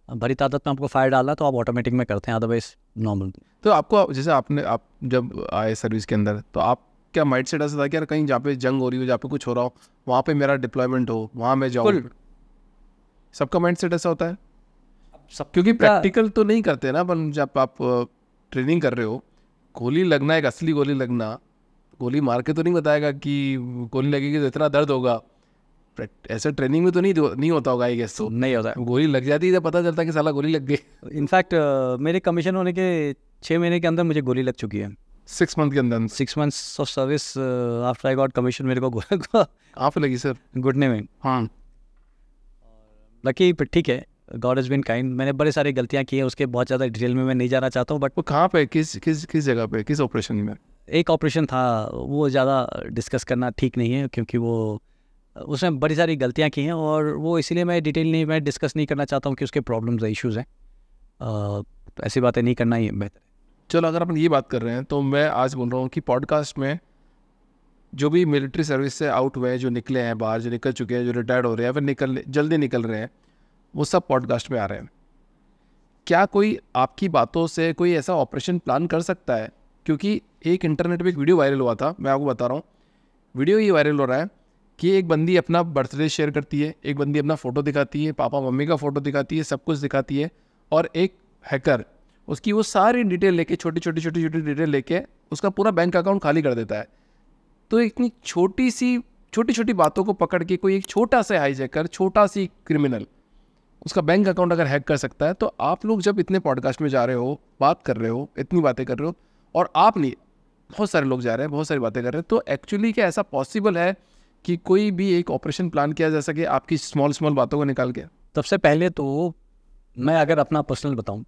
भरी तादाद में आपको फायर डालना तो आप ऑटोमेटिक में करते हैं, अदरवाइज नॉर्मल। तो आपको जैसे आप जब आए सर्विस के अंदर, तो आप क्या माइंड सेट ऐसा था कि यार कहीं जहाँ पे जंग हो रही हो, जहाँ पे कुछ हो रहा हो, वहाँ पे मेरा डिप्लॉयमेंट हो, वहाँ मैं जाऊँ? सबका माइंड सेट ऐसा होता है सब, क्योंकि प्रैक्टिकल तो नहीं करते ना अपन। जब आप ट्रेनिंग कर रहे हो, गोली लगना, एक असली गोली लगना, गोली मार के तो नहीं बताएगा कि गोली लगेगी तो इतना दर्द होगा। ऐसा ट्रेनिंग में तो नहीं होता होगा, आई गेस। तो नहीं होता है, गोली लग जाती है, पता चलता है कि साला गोली लग गई। इनफैक्ट मेरे कमीशन होने के 6 महीने के अंदर मुझे गोली लग चुकी है। 6 मंथ के अंदर? 6 months of service after I got commission मेरे को कहाँ पे लगी सर? घुटने में। हाँ, लकी, ठीक है, गॉड हैज़ बीन काइंड। मैंने बड़े सारी गलतियाँ की हैं, उसके बहुत ज़्यादा डिटेल में मैं नहीं जाना चाहता हूँ, बट वो कहाँ पे, किस जगह पे, किस ऑपरेशन में? एक ऑपरेशन था, वो ज़्यादा डिस्कस करना ठीक नहीं है क्योंकि वो उसमें बड़ी सारी गलतियाँ की हैं, और वो इसीलिए मैं डिस्कस नहीं करना चाहता हूँ कि उसके प्रॉब्लम्स इश्यूज़ हैं। ऐसी बातें नहीं करना ही बेहतर है। चलो, अगर अपन ये बात कर रहे हैं तो मैं आज बोल रहा हूँ कि पॉडकास्ट में जो भी मिलिट्री सर्विस से आउट हुए हैं, जो निकले हैं बाहर, जो निकल चुके हैं, जो रिटायर्ड हो रहे हैं, फिर जल्दी निकल रहे हैं, वो सब पॉडकास्ट में आ रहे हैं। क्या कोई आपकी बातों से कोई ऐसा ऑपरेशन प्लान कर सकता है? क्योंकि एक इंटरनेट पे एक वीडियो वायरल हुआ था, मैं आपको बता रहा हूँ। वीडियो ये वायरल हो रहा है कि एक बंदी अपना बर्थडे शेयर करती है, एक बंदी अपना फ़ोटो दिखाती है, पापा मम्मी का फ़ोटो दिखाती है, सब कुछ दिखाती है, और एक हैकर उसकी वो सारी डिटेल लेके छोटी छोटी डिटेल लेके उसका पूरा बैंक अकाउंट खाली कर देता है। तो इतनी छोटी छोटी बातों को पकड़ के कोई एक छोटा सा हाईजैकर, छोटा सी क्रिमिनल उसका बैंक अकाउंट अगर हैक कर सकता है, तो आप लोग जब इतने पॉडकास्ट में जा रहे हो, बात कर रहे हो, इतनी बातें कर रहे हो, और आप नहीं, बहुत सारे लोग जा रहे हैं, बहुत सारी बातें कर रहे हैं, तो एक्चुअली क्या ऐसा पॉसिबल है कि कोई भी एक ऑपरेशन प्लान किया जा सके आपकी स्मॉल बातों को निकाल के? सबसे पहले तो मैं अगर अपना पर्सनल बताऊं,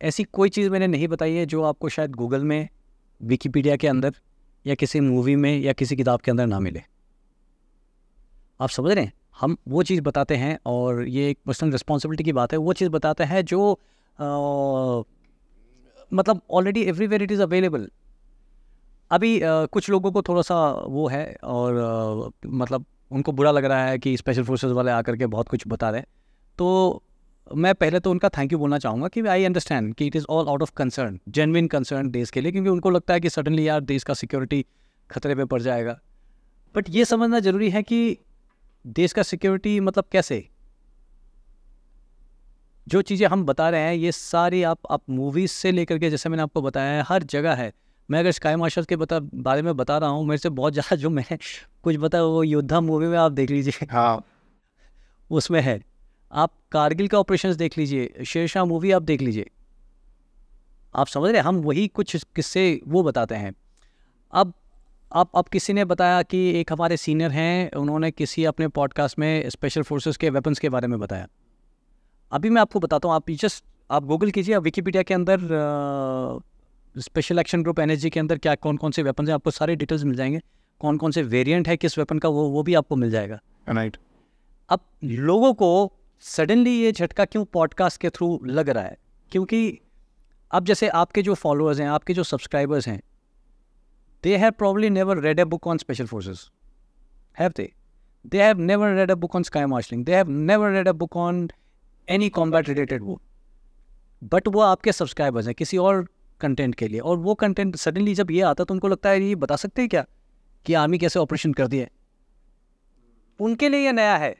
ऐसी कोई चीज़ मैंने नहीं बताई है जो आपको शायद गूगल में, विकिपीडिया के अंदर या किसी मूवी में या किसी किताब के अंदर ना मिले। आप समझ रहे हैं? हम वो चीज़ बताते हैं, और ये एक पर्सनल रिस्पॉन्सिबिलिटी की बात है, वो चीज़ बताते हैं जो मतलब already everywhere it is available. अभी कुछ लोगों को थोड़ा सा वो है, और मतलब उनको बुरा लग रहा है कि स्पेशल फोर्सेस वाले आकर के बहुत कुछ बता रहे हैं। तो मैं पहले तो उनका थैंक यू बोलना चाहूँगा कि आई अंडरस्टैंड कि it is all out of concern, genuine concern देश के लिए, क्योंकि उनको लगता है कि सडनली यार देश का सिक्योरिटी खतरे पे पड़ जाएगा। बट ये समझना ज़रूरी है कि देश का सिक्योरिटी मतलब कैसे, जो चीज़ें हम बता रहे हैं ये सारी आप मूवीज़ से लेकर के, जैसे मैंने आपको बताया है, हर जगह है। मैं अगर स्काई मार्शल के बारे में बता रहा हूँ, मेरे से बहुत ज़्यादा जो मैं कुछ बता, वो योद्धा मूवी में आप देख लीजिए, हाँ, उसमें है। आप कारगिल का ऑपरेशंस देख लीजिए, शेरशाह मूवी आप देख लीजिए। आप समझ रहे हैं, हम वही कुछ किस्से वो बताते हैं। अब किसी ने बताया कि एक हमारे सीनियर हैं, उन्होंने किसी अपने पॉडकास्ट में स्पेशल फोर्सेस के वेपन्स के बारे में बताया। अभी मैं आपको बताता हूँ, आप गूगल कीजिए, आप विकिपीडिया के अंदर स्पेशल एक्शन ग्रुप एनएसजी के अंदर क्या कौन कौन से वेपन्स हैं, आपको सारे डिटेल्स मिल जाएंगे। कौन कौन से वेरिएंट है किस वेपन का, वो भी आपको मिल जाएगा। राइट। अब लोगों को सडनली ये झटका क्यों पॉडकास्ट के थ्रू लग रहा है? क्योंकि अब जैसे आपके जो फॉलोअर्स हैं, आपके जो सब्सक्राइबर्स हैं, they have probably never read a book on special forces, have they? They have never read a book on sky marshalling, they have never read a book on any combat related war, but वो आपके सब्सक्राइबर्स हैं किसी और कंटेंट के लिए, और वो कंटेंट सडनली जब ये आता तो उनको लगता है ये बता सकते हैं क्या कि आर्मी कैसे ऑपरेशन कर दिया है। उनके लिए ये नया है,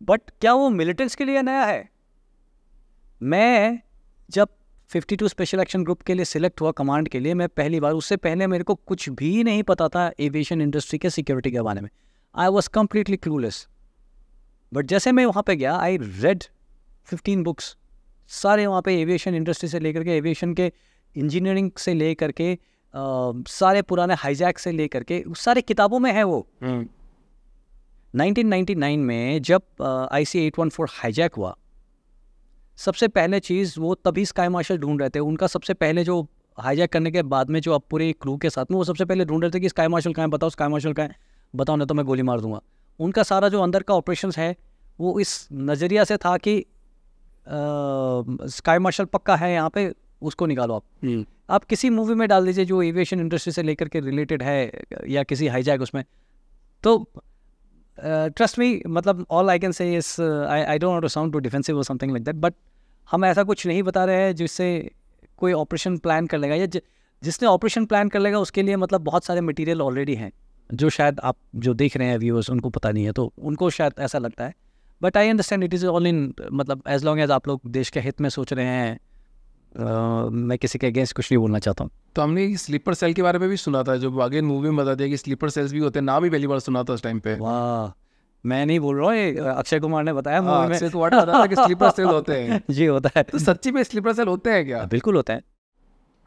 बट क्या वो मिलिटेंट्स के लिए नया है? मैं जब 52 स्पेशल एक्शन ग्रुप के लिए सिलेक्ट हुआ कमांड के लिए, मैं पहली बार, उससे पहले मेरे को कुछ भी नहीं पता था एविएशन इंडस्ट्री के सिक्योरिटी के बारे में। I was completely clueless. But जैसे मैं वहाँ पे गया, आई रेड 15 बुक्स, सारे वहाँ पे एविएशन इंडस्ट्री से लेकर के, एविएशन के इंजीनियरिंग से लेकर के, सारे पुराने हाईजैक से लेकर के, सारे किताबों में है वो। 1999 में जब IC-814 हाईजैक हुआ, सबसे पहले चीज़ वो तभी स्काई मार्शल ढूंढ रहे थे। उनका सबसे पहले जो हाईजैक करने के बाद में जो अब पूरे क्रू के साथ में, वो सबसे पहले ढूंढ रहे थे कि स्काई मार्शल कहाँ है, बताओ स्काई मार्शल कहाँ है, बताओ नहीं तो मैं गोली मार दूंगा। उनका सारा जो अंदर का ऑपरेशंस है वो इस नज़रिया से था कि स्काई मार्शल पक्का है यहाँ पे, उसको निकालो आप। आप किसी मूवी में डाल दीजिए जो एविएशन इंडस्ट्री से लेकर के रिलेटेड है, या किसी हाईजैक उसमें, तो ट्रस्ट मी, मतलब all I can say is, I don't want to sound too defensive और समथिंग लाइक दैट, बट हम ऐसा कुछ नहीं बता रहे हैं जिससे कोई ऑपरेशन प्लान कर लेगा, या जिसने ऑपरेशन प्लान कर लेगा उसके लिए मतलब बहुत सारे मटेरियल ऑलरेडी हैं जो शायद आप जो देख रहे हैं व्यूअर्स उनको पता नहीं है, तो उनको शायद ऐसा लगता है। But I understand it is all in, मतलब एज लॉन्ग एज आप लोग देश के हित में सोच रहे हैं, मैं किसी के अगेंस्ट कुछ नहीं बोलना चाहता हूँ। तो हमने स्लीपर सेल के बारे में भी सुना था, जो आगे मूवी में बता दिया कि स्लीपर सेल्स भी होते हैं, नाम ही पहली बार सुना था उस टाइम पे। वाह, मैं नहीं बोल रहा हूँ, ये अक्षय कुमार ने बताया मूवी में। अक्षय कुमार ने बताया कि स्लीपर सेल होते हैं। जी होता है। तो सच्ची में स्लीपर सेल होते हैं क्या? बिल्कुल होता है।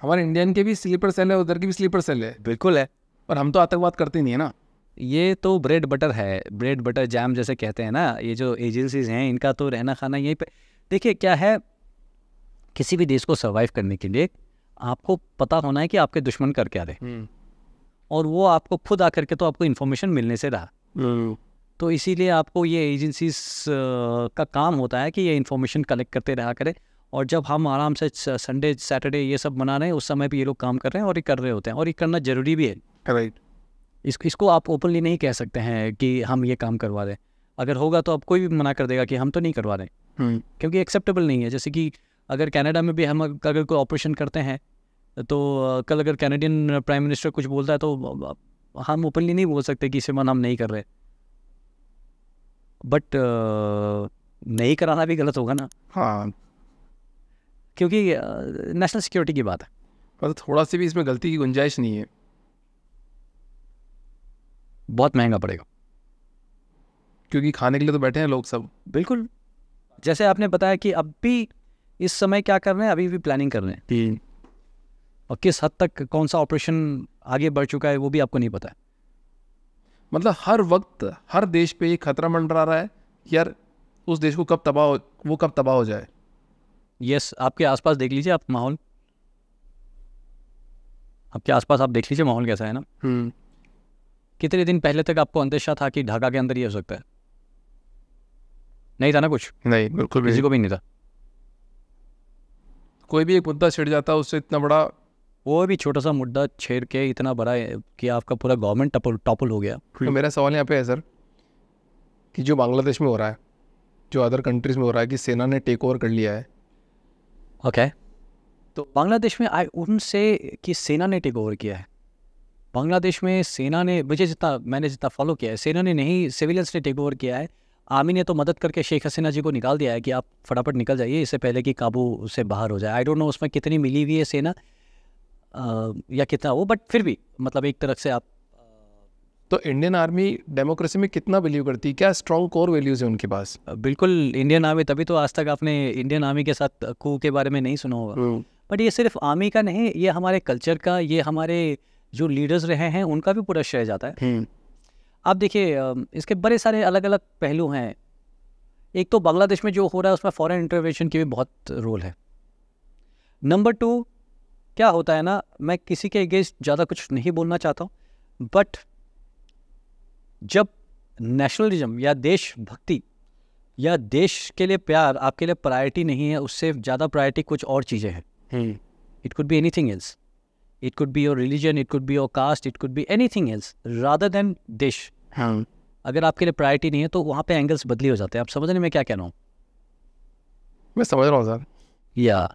हमारे इंडियन के भी स्लीपर सेल है, उधर की भी स्लीपर सेल है। बिल्कुल है। और हम तो आतंकवाद करते नहीं है ना। ये तो ब्रेड बटर है, ब्रेड बटर जैम जैसे कहते हैं ना, ये जो एजेंसीज हैं इनका तो रहना खाना यहीं पे। देखिए क्या है, किसी भी देश को सर्वाइव करने के लिए आपको पता होना है कि आपके दुश्मन कर क्या रहे, और वो आपको खुद आकर के तो आपको इन्फॉर्मेशन मिलने से रहा। तो इसीलिए आपको ये एजेंसीज का काम होता है कि ये इन्फॉर्मेशन कलेक्ट करते रहा करें, और जब हम आराम से संडे सैटरडे ये सब मना रहे हैं, उस समय भी ये लोग काम कर रहे हैं और ये कर रहे होते हैं, और ये करना ज़रूरी भी है। राइट। इसको आप ओपनली नहीं कह सकते हैं कि हम ये काम करवा रहे हैं। अगर होगा तो अब कोई भी मना कर देगा कि हम तो नहीं करवा रहे, क्योंकि एक्सेप्टेबल नहीं है। जैसे कि अगर कनाडा में भी हम अगर कोई ऑपरेशन करते हैं, तो कल अगर कैनेडियन प्राइम मिनिस्टर कुछ बोलता है तो हम ओपनली नहीं बोल सकते कि इसे मन हम नहीं कर रहे, बट नहीं कराना भी गलत होगा ना। हाँ, क्योंकि नेशनल सिक्योरिटी की बात है। पर थोड़ा सी भी इसमें गलती की गुंजाइश नहीं है। बहुत महंगा पड़ेगा, क्योंकि खाने के लिए तो बैठे हैं लोग सब। बिल्कुल। जैसे आपने बताया कि अब भी इस समय क्या कर रहे हैं, अभी भी प्लानिंग कर रहे हैं, और किस हद तक कौन सा ऑपरेशन आगे बढ़ चुका है वो भी आपको नहीं पता है। मतलब हर वक्त हर देश पे ये खतरा मंडरा रहा है कि यार उस देश को कब तबाह हो जाए। यस, आपके आसपास देख लीजिए, आप माहौल, आपके आसपास आप देख लीजिए माहौल कैसा है ना। कितने दिन पहले तक आपको अंदेशा था कि ढाका के अंदर ये हो सकता है? नहीं था ना, कुछ नहीं, बिल्कुल किसी को भी नहीं था। कोई भी एक मुद्दा छिड़ जाता है उससे इतना बड़ा, वो भी छोटा सा मुद्दा छेड़ के इतना बड़ा है कि आपका पूरा गवर्नमेंट टॉपल हो गया। तो मेरा सवाल यहाँ पे है सर कि जो बांग्लादेश में हो रहा है, जो अदर कंट्रीज में हो रहा है कि सेना ने टेक ओवर कर लिया है। ओके, तो बांग्लादेश में आई उनसे कि सेना ने टेक ओवर किया है। बांग्लादेश में सेना ने, मैंने जितना फॉलो किया है, सेना ने नहीं, सिविलियंस ने टेक ओवर किया है। आर्मी ने तो मदद करके शेख हसीना जी को निकाल दिया है कि आप फटाफट निकल जाइए इससे पहले कि काबू से बाहर हो जाए। आई डोंट नो उसमें कितनी मिली हुई है सेना या कितना वो, बट फिर भी मतलब एक तरफ से आप। तो इंडियन आर्मी डेमोक्रेसी में कितना बिलीव करती है? क्या स्ट्रॉन्ग कोर वैल्यूज है उनके पास? बिल्कुल इंडियन आर्मी, तभी तो आज तक आपने इंडियन आर्मी के साथ कू के बारे में नहीं सुना होगा। बट ये सिर्फ आर्मी का नहीं, ये हमारे कल्चर का, ये हमारे जो लीडर्स रहे हैं उनका भी पूरा श्रेय जाता है। आप देखिए इसके बड़े सारे अलग अलग पहलू हैं। एक तो बांग्लादेश में जो हो रहा है उसमें फॉरेन इंटरवेंशन की भी बहुत रोल है। नंबर 2, क्या होता है ना, मैं किसी के अगेंस्ट ज़्यादा कुछ नहीं बोलना चाहता हूँ, बट जब नेशनलिज्म या देशभक्ति या देश के लिए प्यार आपके लिए प्रायोरिटी नहीं है, उससे ज़्यादा प्रायोरिटी कुछ और चीज़ें हैं। It could be anything else, it could be your religion, it could be your cast, it could be anything else rather than देश। अगर आपके लिए प्रायोरिटी नहीं है तो वहाँ पे एंगल्स बदली हो जाते हैं। आप समझने में क्या कह रहा हूँ? मैं समझ रहा हूँ सर। या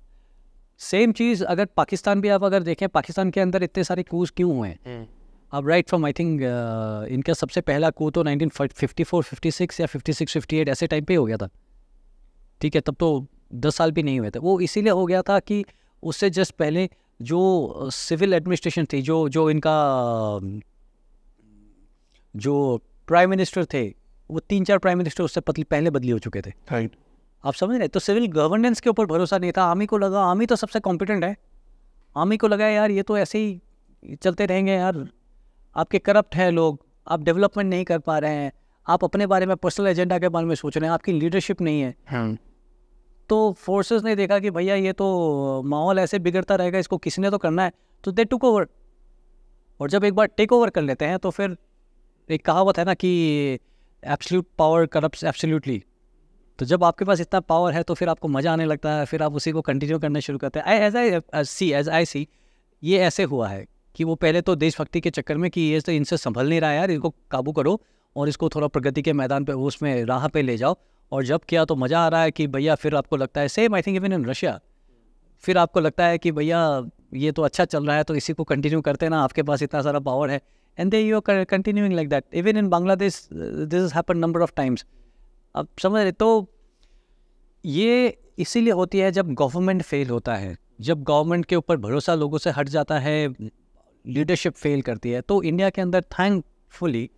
सेम चीज़ अगर पाकिस्तान भी आप अगर देखें, पाकिस्तान के अंदर इतने सारे कूज क्यों हुए हैं? अब राइट फ्रॉम आई थिंक इनका सबसे पहला कू तो 1954, 56 या 56, 58 ऐसे टाइम पे हो गया था। ठीक है, तब तो 10 साल भी नहीं हुए थे। वो इसीलिए हो गया था कि उससे जस्ट पहले जो सिविल एडमिनिस्ट्रेशन थी, जो इनका जो प्राइम मिनिस्टर थे, वो 3-4 प्राइम मिनिस्टर उससे पहले बदली हो चुके थे। राइट, आप समझ रहे? तो सिविल गवर्नेंस के ऊपर भरोसा नहीं था। आर्मी को लगा, आर्मी तो सबसे कॉम्पिटेंट है, आर्मी को लगा यार ये तो ऐसे ही चलते रहेंगे यार, आपके करप्ट हैं लोग, आप डेवलपमेंट नहीं कर पा रहे हैं, आप अपने बारे में पर्सनल एजेंडा के बारे में सोच रहे हैं, आपकी लीडरशिप नहीं है। तो फोर्सेस ने देखा कि भैया ये तो माहौल ऐसे बिगड़ता रहेगा, इसको किसी ने तो करना है, तो दे टुक ओवर। और जब एक बार टेक ओवर कर लेते हैं तो फिर एक कहावत है ना कि एब्सोल्यूट पावर करप्ट्स एब्सोल्यूटली। तो जब आपके पास इतना पावर है तो फिर आपको मज़ा आने लगता है, फिर आप उसी को कंटिन्यू करना शुरू करते हैं। एज आई सी ये ऐसे हुआ है कि वो पहले तो देशभक्ति के चक्कर में कि ये तो इनसे संभल नहीं रहा है यार, इनको काबू करो और इसको थोड़ा प्रगति के मैदान पे, उसमें राह पे ले जाओ। और जब किया तो मज़ा आ रहा है कि भैया, फिर आपको लगता है same I think even in Russia, फिर आपको लगता है कि भैया ये तो अच्छा चल रहा है तो इसी को कंटिन्यू करते हैं ना, आपके पास इतना सारा पावर है, and they you are continuing like that. Even in Bangladesh this is happen number of times. अब समझ रहे? तो ये इसीलिए होती है जब गवर्नमेंट फेल होता है, जब गवर्नमेंट के ऊपर भरोसा लोगों से हट जाता है, लीडरशिप फेल करती है। तो इंडिया के अंदर थैंकफुली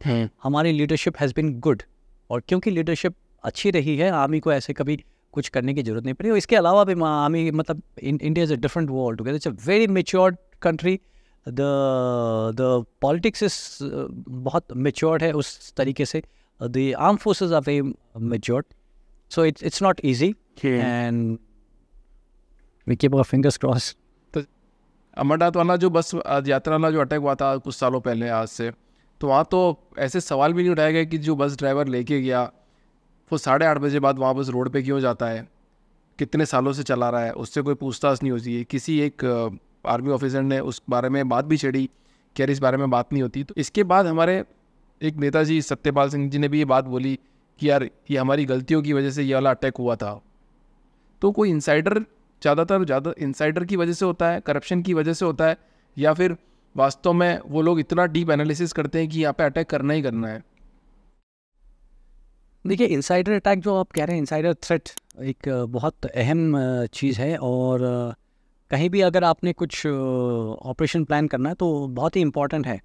हमारी लीडरशिप हैज़ बीन गुड, और क्योंकि लीडरशिप अच्छी रही है, आर्मी को ऐसे कभी कुछ करने की जरूरत नहीं पड़ी। और इसके अलावा भी आर्मी, मतलब India is a different world together, it's a very matured country. The politics is बहुत मेच्योर्ड है उस तरीके से, the arm forces are very matured, so it's not easy and we keep our fingers crossed. तो अमरनाथ वाला जो बस यात्रा वाला जो अटैक हुआ था कुछ सालों पहले आज से, तो वहाँ तो ऐसे सवाल भी नहीं उठाया गया कि जो बस ड्राइवर लेके गया वो 8:30 बजे बाद वहाँ बस रोड पे क्यों जाता है, कितने सालों से चला रहा है, उससे कोई पूछताछ नहीं होती है। किसी एक आर्मी ऑफिसर ने उस बारे में बात भी छेड़ी कि यार इस बारे में बात नहीं होती। तो इसके बाद हमारे एक नेताजी सत्यपाल सिंह जी ने भी ये बात बोली कि यार ये हमारी गलतियों की वजह से ये वाला अटैक हुआ था। तो कोई इंसाइडर ज़्यादा इंसाइडर की वजह से होता है, करप्शन की वजह से होता है, या फिर वास्तव में वो लोग इतना डीप एनालिसिस करते हैं कि यहाँ पे अटैक करना ही करना है? देखिए, इंसाइडर अटैक जो आप कह रहे हैं, इंसाइडर थ्रेट, एक बहुत अहम चीज़ है। और कहीं भी अगर आपने कुछ ऑपरेशन प्लान करना है तो बहुत ही इम्पॉर्टेंट है,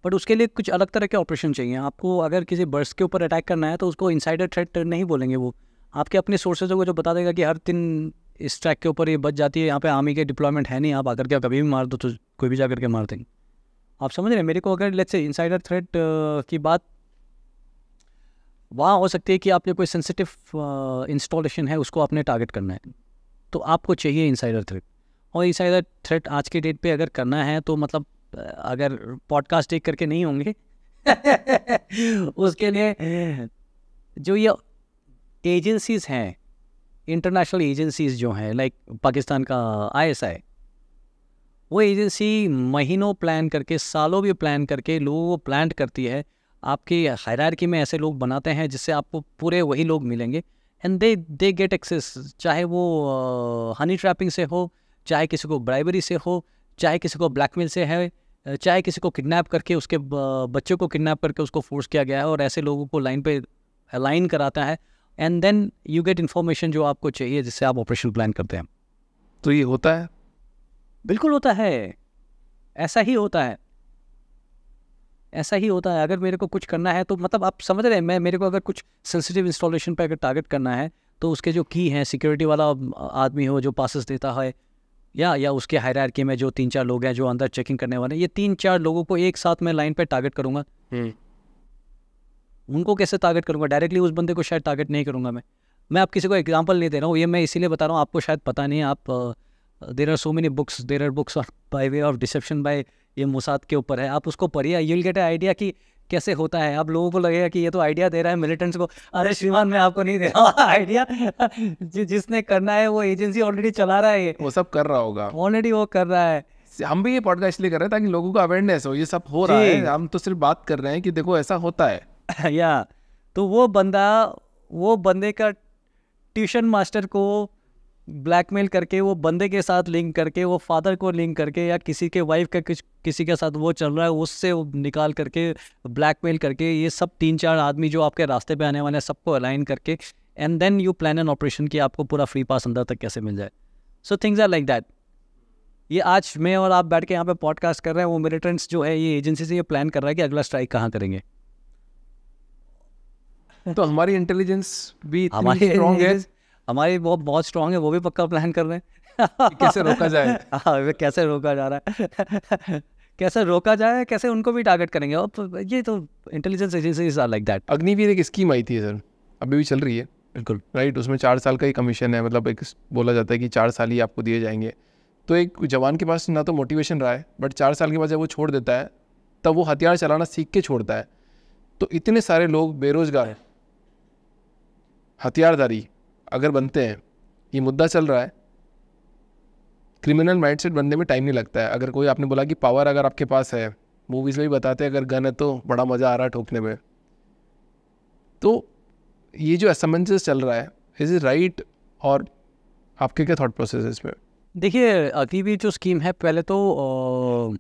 बट उसके लिए कुछ अलग तरह के ऑपरेशन चाहिए आपको। अगर किसी बर्ड्स के ऊपर अटैक करना है तो उसको इनसाइडर थ्रेट नहीं बोलेंगे, वो आपके अपने सोर्सेज को जो बता देगा कि हर दिन इस ट्रैक के ऊपर ये बच जाती है, यहाँ पे आर्मी के डिप्लॉयमेंट है नहीं, आप आकर के कभी भी मार दो तो कोई भी जा करके मार देंगे। आप समझ रहे हैं मेरे को? अगर लेट्स से इनसाइडर थ्रेट की बात वहाँ हो सकती है कि आपने कोई सेंसिटिव इंस्टॉलेशन है उसको आपने टारगेट करना है, तो आपको चाहिए इनसाइडर थ्रेट। और इनसाइडर थ्रेट आज के डेट पे अगर करना है तो मतलब अगर पॉडकास्ट देख करके नहीं होंगे उसके लिए जो ये एजेंसीज हैं, इंटरनेशनल एजेंसीज जो हैं, लाइक पाकिस्तान का ISI, वो एजेंसी महीनों प्लान करके, सालों भी प्लान करके लोगों को प्लान करती है। आपकी हायरार्की में ऐसे लोग बनाते हैं जिससे आपको पूरे वही लोग मिलेंगे, एंड दे गेट एक्सेस, चाहे वो हनी ट्रैपिंग से हो, चाहे किसी को ब्राइबरी से हो, चाहे किसी को ब्लैकमेल से है, चाहे किसी को किडनैप करके उसके बच्चे को किडनैप करके उसको फोर्स किया गया है, और ऐसे लोगों को लाइन पे अलाइन कराता है, and then you get information जो आपको चाहिए जिससे आप ऑपरेशन प्लान करते हैं। तो ये होता है? बिल्कुल होता है, ऐसा ही होता है, ऐसा ही होता है। अगर मेरे को कुछ करना है तो मतलब आप समझ रहे हैं, मेरे को अगर कुछ सेंसिटिव इंस्टॉलेशन पे अगर टारगेट करना है तो उसके जो की हैं, सिक्योरिटी वाला आदमी हो जो पासेस देता है, या उसके हायरार्की में जो 3-4 लोग हैं जो अंदर चेकिंग करने वाले, ये 3-4 लोगों को एक साथ मैं लाइन पे टारगेट करूंगा। उनको कैसे टारगेट करूंगा? डायरेक्टली उस बंदे को शायद टारगेट नहीं करूंगा मैं आप किसी को एग्जांपल नहीं दे रहा हूँ, ये मैं इसीलिए बता रहा हूँ, आपको शायद पता नहीं है। आप there are so many books, there are books by way of deception by ये मोसाद के ऊपर है, आप उसको पढ़िए, you will get a idea कि कैसे होता है। आप लोगों को लगेगा कि ये तो आइडिया दे रहा है मिलिटेंट्स को। अरे श्रीमान, मैं आपको नहीं दे रहा हूँ आइडिया, जिसने करना है वो एजेंसी ऑलरेडी चला रहा है, ये वो सब कर रहा होगा ऑलरेडी, वो कर रहा है। हम भी ये पॉडकास्ट इसलिए कर रहे हैं ताकि लोगों को अवेयरनेस हो, ये सब हो रहा है, हम तो सिर्फ बात कर रहे हैं कि देखो ऐसा होता है। या तो वो बंदे का ट्यूशन मास्टर को ब्लैकमेल करके, वो बंदे के साथ लिंक करके, वो फादर को लिंक करके, या किसी के वाइफ का किसी के साथ वो चल रहा है उससे निकाल करके ब्लैकमेल करके, ये सब 3-4 आदमी जो आपके रास्ते पे आने वाले हैं सबको अलाइन करके, and then you plan an operation कि आपको पूरा फ्री पास अंदर तक कैसे मिल जाए। So things are like that. ये आज मैं और आप बैठ के यहाँ पे पॉडकास्ट कर रहे हैं, वो मिलिटेंट्स जो है ये एजेंसी से ये प्लान कर रहा है कि अगला स्ट्राइक कहाँ करेंगे। तो हमारी इंटेलिजेंस भी इतनी स्ट्रॉन्ग है, हमारी बहुत स्ट्रॉन्ग है, वो भी पक्का प्लान कर रहे हैं कैसे रोका जाए। हाँ, कैसे रोका जा रहा है कैसे रोका जाए, कैसे उनको भी टारगेट करेंगे। और ये तो intelligence agencies are like that. Agniveer एक स्कीम आई थी सर, अभी भी चल रही है। बिल्कुल राइट, उसमें 4 साल का ही कमीशन है, मतलब एक बोला जाता है कि 4 साल ही आपको दिए जाएंगे। तो एक जवान के पास ना तो मोटिवेशन रहा है, बट 4 साल के बाद जब वो छोड़ देता है तब वो हथियार चलाना सीख के छोड़ता है। तो इतने सारे लोग बेरोजगार हथियारधारी अगर बनते हैं, ये मुद्दा चल रहा है। क्रिमिनल माइंडसेट बनने में टाइम नहीं लगता है। अगर कोई, आपने बोला कि पावर अगर आपके पास है, मूवीज़ में भी बताते हैं अगर गन है तो बड़ा मज़ा आ रहा है ठोकने में। तो ये जो असमंजस चल रहा है, इज इट राइट? और आपके क्या थॉट प्रोसेस है इसमें? देखिए, अग्निवीर जो स्कीम है, पहले तो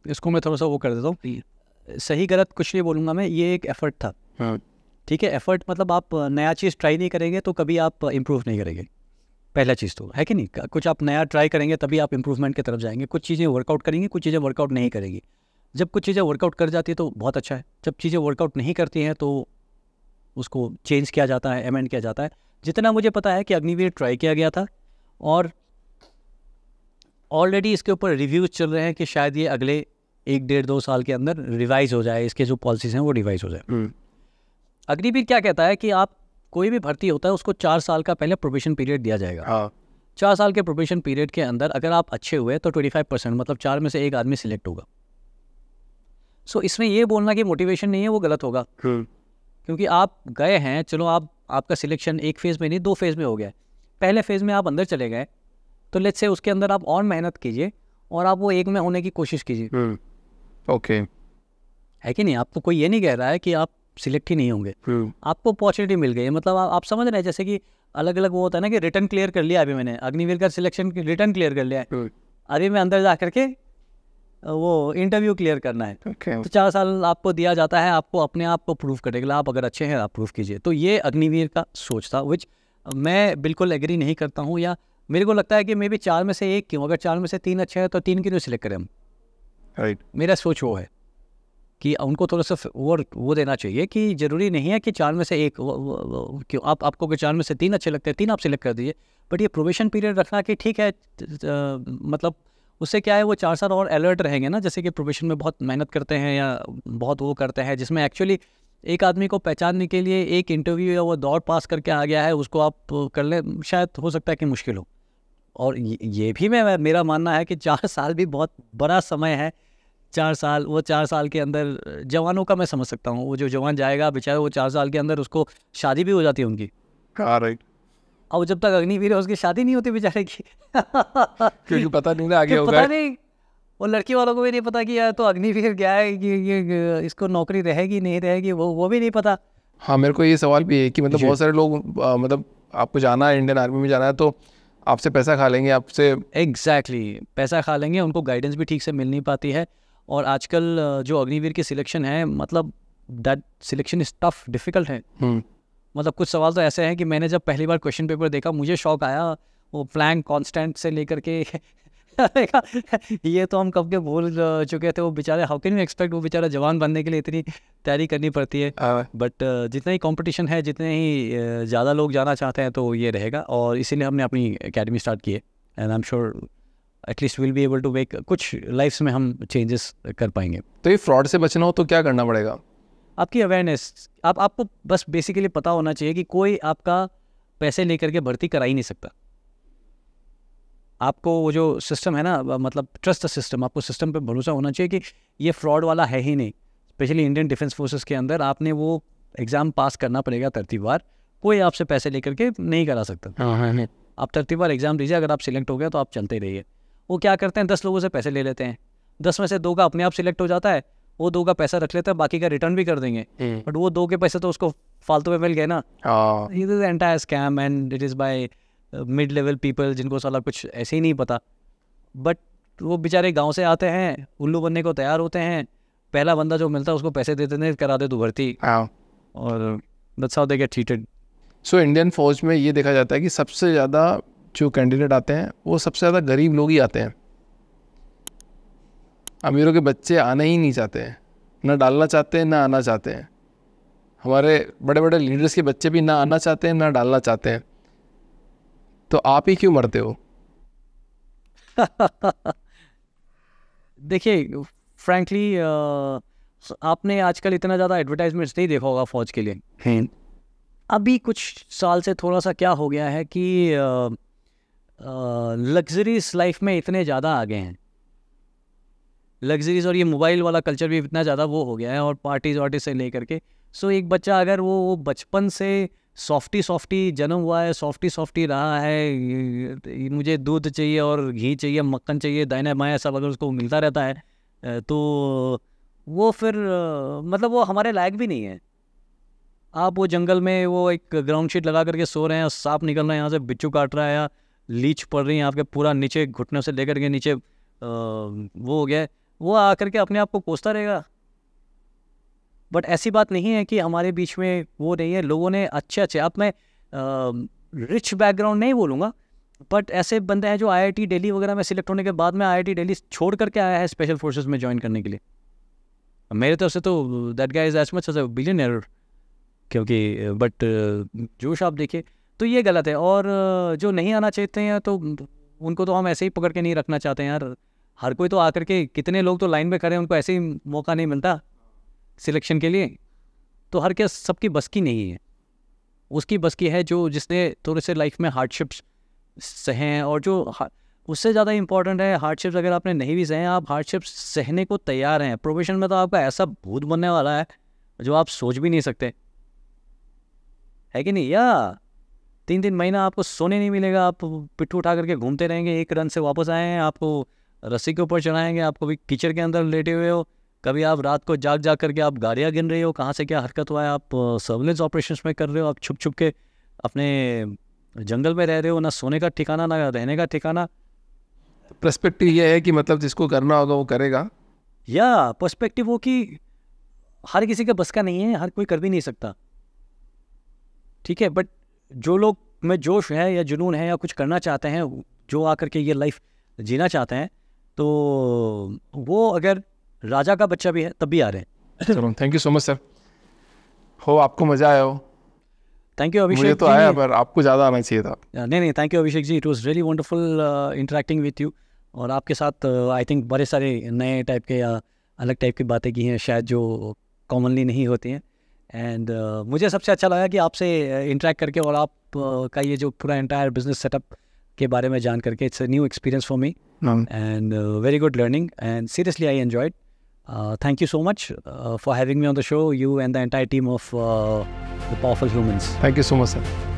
इसको मैं थोड़ा सा वो कर देता हूँ, सही गलत कुछ नहीं बोलूँगा मैं, ये एक एफर्ट था। हाँ, ठीक है, एफर्ट मतलब आप नया चीज़ ट्राई नहीं करेंगे तो कभी आप इम्प्रूव नहीं करेंगे, पहला चीज़ तो है कि नहीं। कुछ आप नया ट्राई करेंगे तभी आप इम्प्रूवमेंट की तरफ जाएंगे। कुछ चीज़ें वर्कआउट करेंगी, कुछ चीज़ें वर्कआउट नहीं करेगी। जब कुछ चीज़ें वर्कआउट कर जाती है तो बहुत अच्छा है, जब चीज़ें वर्कआउट नहीं करती हैं तो उसको चेंज किया जाता है, अमेंड किया जाता है। जितना मुझे पता है कि अग्निवीर ट्राई किया गया था, और ऑलरेडी इसके ऊपर रिव्यूज़ चल रहे हैं कि शायद ये अगले 1-1.5-2 साल के अंदर रिवाइज हो जाए, इसके जो पॉलिसीज़ हैं वो रिवाइज हो जाए। अग्निवीर क्या कहता है कि आप कोई भी भर्ती होता है उसको 4 साल का पहले प्रोबेशन पीरियड दिया जाएगा। हाँ, 4 साल के प्रोबेशन पीरियड के अंदर अगर आप अच्छे हुए तो 25% मतलब 4 में से 1 आदमी सिलेक्ट होगा। सो इसमें ये बोलना कि मोटिवेशन नहीं है वो गलत होगा, क्योंकि आप गए हैं, चलो आपका सिलेक्शन एक फेज़ में नहीं 2 फेज़ में हो गया। पहले फेज़ में आप अंदर चले गए तो लेट्स से उसके अंदर आप और मेहनत कीजिए और आप वो 1 में होने की कोशिश कीजिए। ओके, है कि नहीं? आपको कोई ये नहीं कह रहा है कि आप सिलेक्ट ही नहीं होंगे, आपको अपॉर्चुनिटी मिल गई है। मतलब आप समझ रहे हैं, जैसे कि अलग अलग वो होता है ना कि रिटर्न क्लियर कर लिया, अभी मैंने अग्निवीर का सिलेक्शन रिटर्न क्लियर कर लिया है, अभी मैं अंदर जा करके वो इंटरव्यू क्लियर करना है। तो 4 साल आपको दिया जाता है, आपको अपने आप को प्रूव करने के लिए। आप अगर अच्छे हैं आप प्रूव कीजिए। तो ये अग्निवीर का सोच था, विच मैं बिल्कुल एग्री नहीं करता हूँ, या मेरे को लगता है कि मे बी 4 में से 1 क्यों, अगर 4 में से 3 अच्छे हैं तो 3 क्यों सिलेक्ट करें हम। राइट। मेरा सोच वो है कि उनको थोड़ा सा वो देना चाहिए कि ज़रूरी नहीं है कि 4 में से 1 क्यों, आपको अगर 4 में से 3 अच्छे लगते हैं 3 आप सिलेक्ट कर दीजिए, बट ये प्रोबेशन पीरियड रखना कि ठीक है मतलब उससे क्या है वो 4 साल और अलर्ट रहेंगे ना, जैसे कि प्रोबेशन में बहुत मेहनत करते हैं या बहुत वो करते हैं, जिसमें एक्चुअली एक आदमी को पहचानने के लिए एक इंटरव्यू या वो दौड़ पास करके आ गया है उसको आप कर लें, शायद हो सकता है कि मुश्किल हो। और ये भी मेरा मानना है कि 4 साल भी बहुत बड़ा समय है। 4 साल, वो 4 साल के अंदर जवानों का मैं समझ सकता हूँ, वो जो जवान जाएगा बेचारा वो 4 साल के अंदर उसको शादी भी हो जाती है उनकी। हाँ राइट। और जब तक अग्निवीर है उसकी शादी नहीं होती बेचारे की क्योंकि पता नहीं ना आगे होगा। पता नहीं, वो लड़की वालों को भी नहीं पता कि यार तो अग्निवीर क्या है, ये इसको नौकरी रहेगी नहीं रहेगी वो भी नहीं पता। हाँ मेरे को ये सवाल भी है कि मतलब बहुत सारे लोग मतलब आपको जाना है इंडियन आर्मी में जाना है तो आपसे पैसा खा लेंगे, आपसे एग्जैक्टली पैसा खा लेंगे, उनको गाइडेंस भी ठीक से मिल नहीं पाती है। और आजकल जो अग्निवीर की सिलेक्शन है, मतलब that selection is tough, difficult है। मतलब कुछ सवाल तो ऐसे हैं कि मैंने जब पहली बार क्वेश्चन पेपर देखा मुझे शौक आया, वो फ्लैंक कांस्टेंट से लेकर के ये तो हम कब के भूल चुके थे। वो बेचारे हाउ कैन यू एक्सपेक्ट, वो बेचारा जवान बनने के लिए इतनी तैयारी करनी पड़ती है। बट जितना ही कंपटीशन है, जितने ही ज़्यादा लोग जाना चाहते हैं तो ये रहेगा, और इसीलिए हमने अपनी एकेडमी स्टार्ट की है। And I am sure at least will be able to make कुछ लाइफ्स में हम चेंजेस कर पाएंगे। तो ये फ्रॉड से बचना हो तो क्या करना पड़ेगा? आपकी अवेयरनेस, आपको बस बेसिकली पता होना चाहिए कि कोई आपका पैसे लेकर के भर्ती करा ही नहीं सकता। आपको वो जो सिस्टम है ना, मतलब ट्रस्ट द सिस्टम, आपको सिस्टम पे भरोसा होना चाहिए कि ये फ्रॉड वाला है ही नहीं। स्पेशली इंडियन डिफेंस फोर्सेस के अंदर आपने वो एग्ज़ाम पास करना पड़ेगा तरतीबवार, कोई आपसे पैसे लेकर के नहीं करा सकता। आप तरतीबवार एग्ज़ाम दीजिए, अगर आप सिलेक्ट हो गए तो आप चलते ही रहिए। वो क्या करते हैं, 10 लोगों से पैसे ले लेते हैं, 10 में से 2 का अपने आप सिलेक्ट हो जाता है, वो 2 का पैसा रख लेते हैं, बाकी का रिटर्न भी कर देंगे, बट वो 2 के पैसे तो उसको फालतू में मिल गए ना। It is entire scam and it is by mid level people जिनको साला कुछ ऐसे ही नहीं पता। बट वो बेचारे गांव से आते हैं, उल्लू बनने को तैयार होते हैं, पहला बंदा जो मिलता है उसको पैसे देते हैं, करा दे तू भर्ती, और that's how they get treated. So Indian फौज में ये देखा जाता है कि सबसे ज़्यादा जो कैंडिडेट आते हैं वो सबसे ज़्यादा गरीब लोग ही आते हैं। अमीरों के बच्चे आना ही नहीं चाहते हैं, ना डालना चाहते हैं ना आना चाहते हैं। हमारे बड़े बड़े लीडर्स के बच्चे भी ना आना चाहते हैं ना डालना चाहते हैं। तो आप ही क्यों मरते हो? देखिए फ्रैंकली आपने आजकल इतना ज़्यादा एडवर्टाइजमेंट्स नहीं देखा होगा फौज के लिए। अभी कुछ साल से थोड़ा सा क्या हो गया है कि लग्जरीज लाइफ में इतने ज़्यादा आ गए हैं, लग्जरीज, और ये मोबाइल वाला कल्चर भी इतना ज़्यादा वो हो गया है, और पार्टीज वार्टीज से लेकर के। सो एक बच्चा अगर वो बचपन से सॉफ्टी जन्म हुआ है, सॉफ्टी रहा है, मुझे दूध चाहिए और घी चाहिए, मक्खन चाहिए, दायना बायां सब अगर उसको मिलता रहता है तो वो फिर मतलब वो हमारे लायक भी नहीं है। आप वो जंगल में वो एक ग्राउंड शीट लगा करके सो रहे हैं, सांप निकल रहा है यहाँ से, बिच्छू काट रहा है या लीच पड़ रही है आपके पूरा नीचे घुटने से लेकर के नीचे वो हो गया, वो आकर के अपने आप को कोसता रहेगा। बट ऐसी बात नहीं है कि हमारे बीच में वो नहीं है, लोगों ने अच्छे अब मैं रिच बैकग्राउंड नहीं बोलूँगा, बट ऐसे बंदे हैं जो IIT दिल्ली वगैरह में सिलेक्ट होने के बाद में IIT दिल्ली छोड़ करके आया है स्पेशल फोर्सेस में ज्वाइन करने के लिए। मेरे तरफ से तो that guy is as much as a billionaire, क्योंकि बट जोश आप देखिए तो ये गलत है। और जो नहीं आना चाहते हैं तो उनको तो हम ऐसे ही पकड़ के नहीं रखना चाहते हैं यार। हर कोई तो आकर के, कितने लोग तो लाइन में खड़े हैं, उनको ऐसे ही मौका नहीं मिलता सिलेक्शन के लिए, तो हर क्या सबकी बस की नहीं है। उसकी बस की है जो जिसने थोड़े से लाइफ में हार्डशिप्स सहे हैं, और जो उससे ज़्यादा इंपॉर्टेंट है हार्डशिप्स अगर आपने नहीं भी सहे, आप हार्डशिप्स सहने को तैयार हैं। प्रोफेशन में तो आपका ऐसा भूत बनने वाला है जो आप सोच भी नहीं सकते, है कि नहीं? या 3 महीना आपको सोने नहीं मिलेगा, आप पिट्ठू उठा करके घूमते रहेंगे, एक रन से वापस आए हैं, आपको रस्सी के ऊपर चढ़ाएंगे, आप कभी कीचड़ के अंदर लेटे हुए हो, कभी आप रात को जाग करके आप गाड़ियाँ गिन रही हो, कहाँ से क्या हरकत हुआ है, आप सर्विलेंस ऑपरेशंस में कर रहे हो, आप छुप के अपने जंगल में रह रहे हो, ना सोने का ठिकाना ना रहने का ठिकाना। पर्सपेक्टिव ये है कि मतलब जिसको करना होगा वो करेगा, या पर्सपेक्टिव वो कि हर किसी का बस का नहीं है, हर कोई कर भी नहीं सकता, ठीक है। बट जो लोग में जोश है या जुनून है या कुछ करना चाहते हैं, जो आकर के ये लाइफ जीना चाहते हैं, तो वो अगर राजा का बच्चा भी है तब भी आ रहे हैं। चलो thank you so much sir, हो आपको मज़ा आया हो। थैंक यू अभिषेक मुझे तो आया पर आपको ज़्यादा आना चाहिए था। नहीं, thank you Abhishek ji, it was really wonderful interacting with you. और आपके साथ आई थिंक बड़े सारे नए टाइप के या अलग टाइप की बातें की हैं शायद, जो कॉमनली नहीं होती हैं। एंड मुझे सबसे अच्छा लगा कि आपसे इंटरेक्ट करके और आप का ये जो पूरा एंटायर बिजनेस सेटअप के बारे में जान करके, it's a new experience for me and very good learning and seriously I enjoyed. Thank you so much for having me on the show, you and the entire team of The Powerful Humans. Thank you so much, sir.